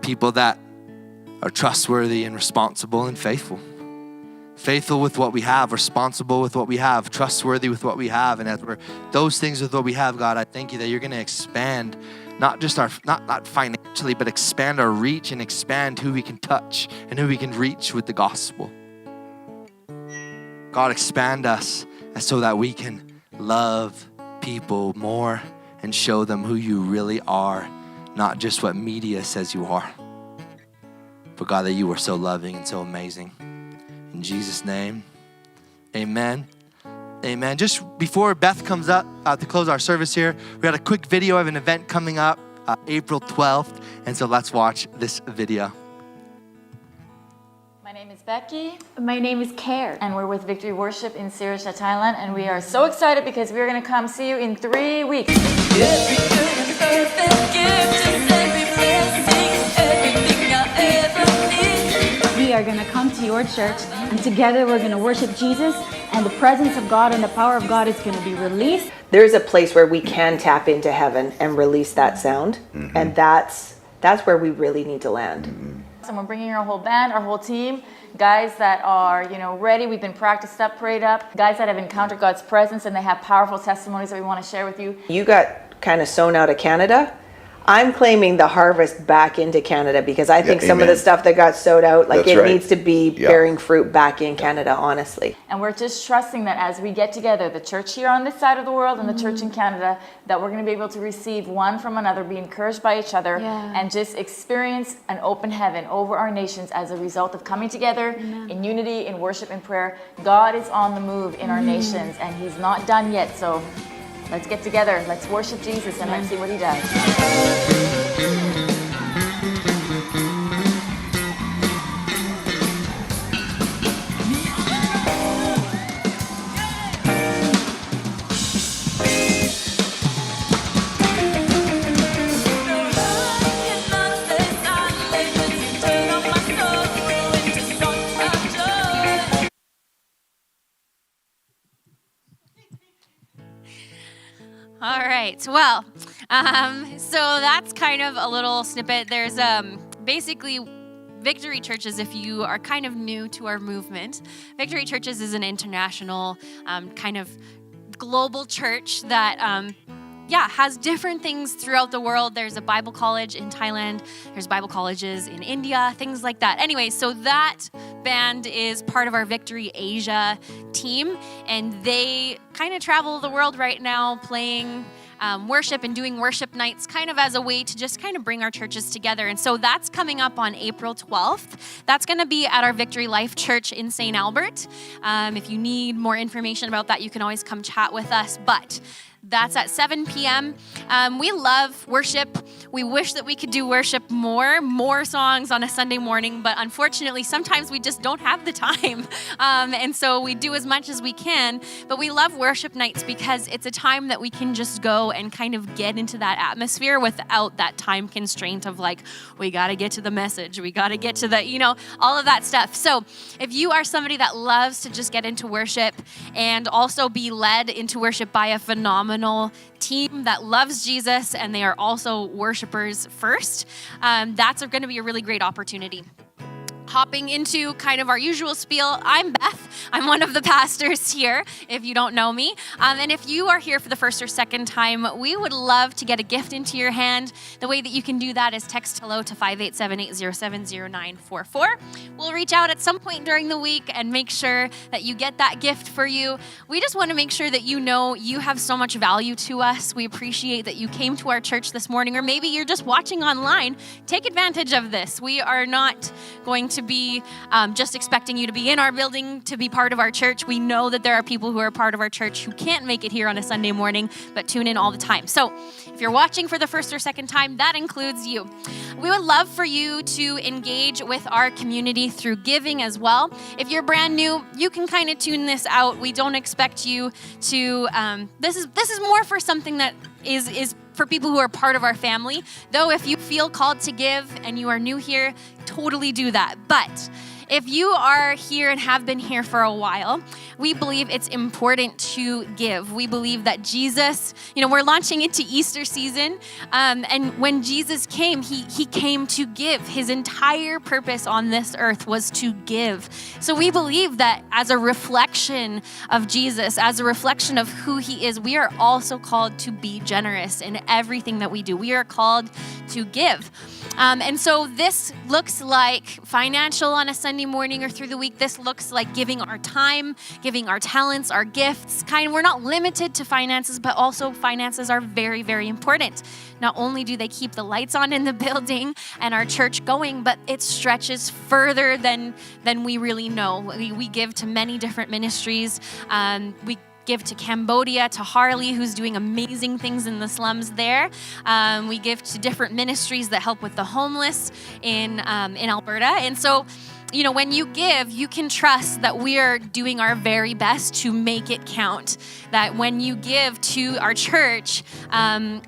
People that are trustworthy and responsible and faithful. Faithful with what we have, responsible with what we have, trustworthy with what we have. And as we're those things with what we have, God, I thank you that you're going to expand not just not financially, but expand our reach and expand who we can touch and who we can reach with the gospel. God, expand us so that we can love people more and show them who you really are, not just what media says you are. But God, that you are so loving and so amazing. In Jesus' name, amen. Amen. Just before Beth comes up to close our service here, we got a quick video of an event coming up April 12th. And so let's watch this video. My name name is Becky. My name is Care. And we're with Victory Worship in Sirisha, Thailand. And we are so excited because we're going to come see you in 3 weeks. Every good and perfect gift is every blessing, everything I ever need. We are going to come to your church, and together we're going to worship Jesus, and the presence of God and the power of God is going to be released. There's a place where we can tap into heaven and release that sound, and that's where we really need to land. And we're bringing our whole band, our whole team, guys that are, ready. We've been practiced up, prayed up, guys that have encountered God's presence, and they have powerful testimonies that we want to share with you. You got kind of sown out of Canada. I'm claiming the harvest back into Canada because I think some of the stuff that got sowed out, needs to be bearing fruit back in Canada, honestly. And we're just trusting that as we get together, the church here on this side of the world and the church in Canada, that we're going to be able to receive one from another, be encouraged by each other, and just experience an open heaven over our nations as a result of coming together in unity, in worship and prayer. God is on the move in our nations, and He's not done yet. So let's get together, let's worship Jesus, and let's see what He does. All right. Well, so that's kind of a little snippet. There's basically Victory Churches, if you are kind of new to our movement. Victory Churches is an international kind of global church that has different things throughout the world. There's a Bible college in Thailand. There's Bible colleges in India, things like that. Anyway, so that band is part of our Victory Asia team, and they kind of travel the world right now playing worship and doing worship nights kind of as a way to just kind of bring our churches together. And so that's coming up on April 12th. That's going to be at our Victory Life Church in St. Albert. If you need more information about that, you can always come chat with us. But that's at 7 p.m. We love worship. We wish that we could do worship more songs on a Sunday morning, but unfortunately, sometimes we just don't have the time. And so we do as much as we can, but we love worship nights because it's a time that we can just go and kind of get into that atmosphere without that time constraint of we got to get to the message. We got to get to the, all of that stuff. So if you are somebody that loves to just get into worship and also be led into worship by a phenomenal team that loves Jesus, and they are also worshipers first, that's going to be a really great opportunity. Hopping into kind of our usual spiel, I'm Beth. I'm one of the pastors here, if you don't know me. And if you are here for the first or second time, we would love to get a gift into your hand. The way that you can do that is text hello to 587-807-0944. We'll reach out at some point during the week and make sure that you get that gift for you. We just want to make sure that you know you have so much value to us. We appreciate that you came to our church this morning, or maybe you're just watching online. Take advantage of this. We are not going to be just expecting you to be in our building to be part of our church. We know that there are people who are part of our church who can't make it here on a Sunday morning, but tune in all the time. So if you're watching for the first or second time, that includes you. We would love for you to engage with our community through giving as well. If you're brand new, you can kind of tune this out. We don't expect you to, this is more for something that is for people who are part of our family. Though if you feel called to give and you are new here, totally do that. But if you are here and have been here for a while, we believe it's important to give. We believe that Jesus, we're launching into Easter season, and when Jesus came, he came to give. His entire purpose on this earth was to give. So we believe that as a reflection of Jesus, as a reflection of who He is, we are also called to be generous in everything that we do. We are called to give. And so this looks like financial on a Sunday morning or through the week. This looks like giving our time, giving our talents, our gifts. We're not limited to finances, but also finances are very, very important. Not only do they keep the lights on in the building and our church going, but it stretches further than we really know. We give to many different ministries. We give to Cambodia, to Harley, who's doing amazing things in the slums there. We give to different ministries that help with the homeless in Alberta. And so, when you give, you can trust that we are doing our very best to make it count. That when you give to our church,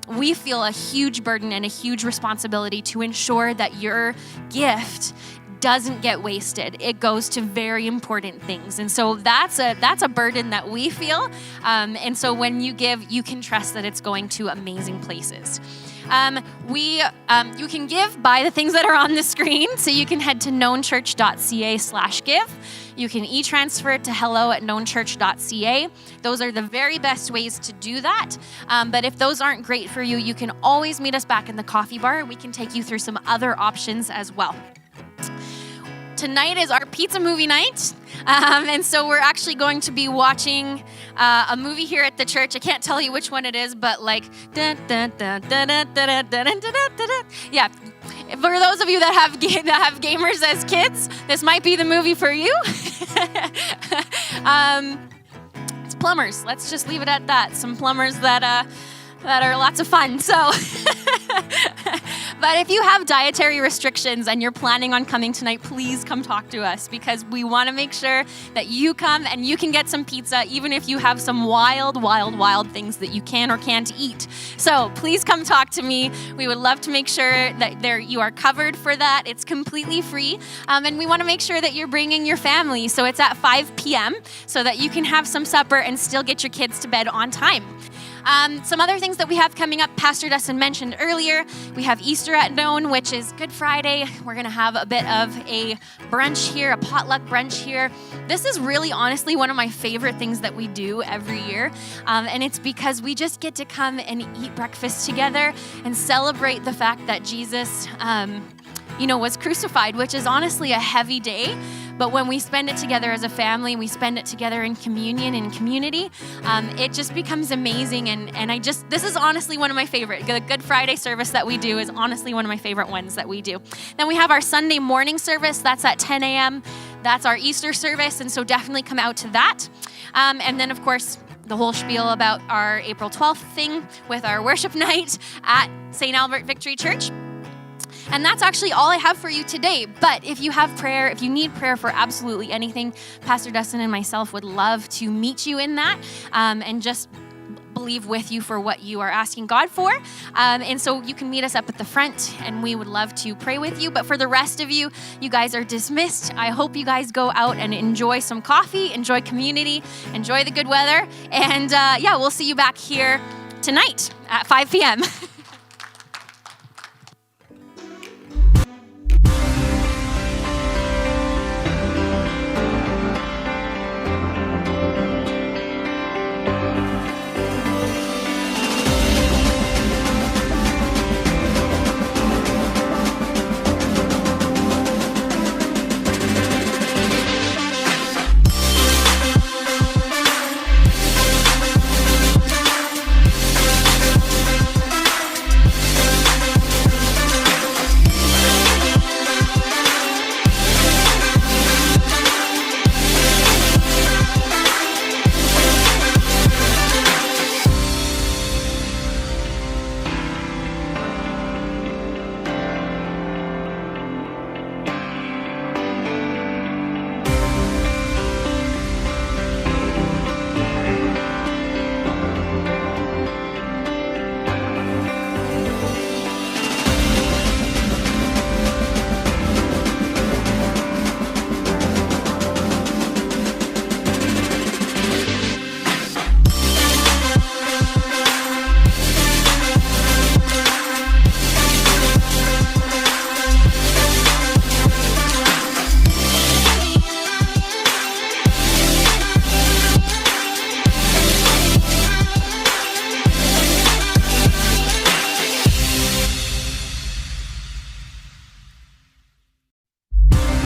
we feel a huge burden and a huge responsibility to ensure that your gift doesn't get wasted. It goes to very important things. And so that's a burden that we feel. And so when you give, you can trust that it's going to amazing places. You can give by the things that are on the screen. So you can head to knownchurch.ca/give. You can e-transfer it to hello@knownchurch.ca. Those are the very best ways to do that. But if those aren't great for you, you can always meet us back in the coffee bar. We can take you through some other options as well. Tonight is our pizza movie night. And so we're actually going to be watching a movie here at the church. I can't tell you which one it is, but like, yeah. For those of you that have gamers as kids, this might be the movie for you. It's plumbers. Let's just leave it at that. Some plumbers that are lots of fun. So, but if you have dietary restrictions and you're planning on coming tonight, please come talk to us, because we want to make sure that you come and you can get some pizza, even if you have some wild things that you can or can't eat. So please come talk to me. We would love to make sure that you are covered for that. It's completely free. And we want to make sure that you're bringing your family. So it's at 5 p.m. so that you can have some supper and still get your kids to bed on time. Some other things that we have coming up, Pastor Dustin mentioned earlier, we have Easter at Known, which is Good Friday. We're going to have a bit of a brunch here, a potluck brunch here. This is really honestly one of my favorite things that we do every year. And it's because we just get to come and eat breakfast together and celebrate the fact that Jesus, was crucified, which is honestly a heavy day. But when we spend it together as a family, we spend it together in communion and community, it just becomes amazing. And this is honestly one of my favorite. The Good Friday service that we do is honestly one of my favorite ones that we do. Then we have our Sunday morning service. That's at 10 a.m. That's our Easter service. And so definitely come out to that. And then, of course, the whole spiel about our April 12th thing with our worship night at St. Albert Victory Church. And that's actually all I have for you today. But if you have prayer, if you need prayer for absolutely anything, Pastor Dustin and myself would love to meet you in that and just believe with you for what you are asking God for. And so you can meet us up at the front and we would love to pray with you. But for the rest of you, you guys are dismissed. I hope you guys go out and enjoy some coffee, enjoy community, enjoy the good weather. And we'll see you back here tonight at 5 p.m.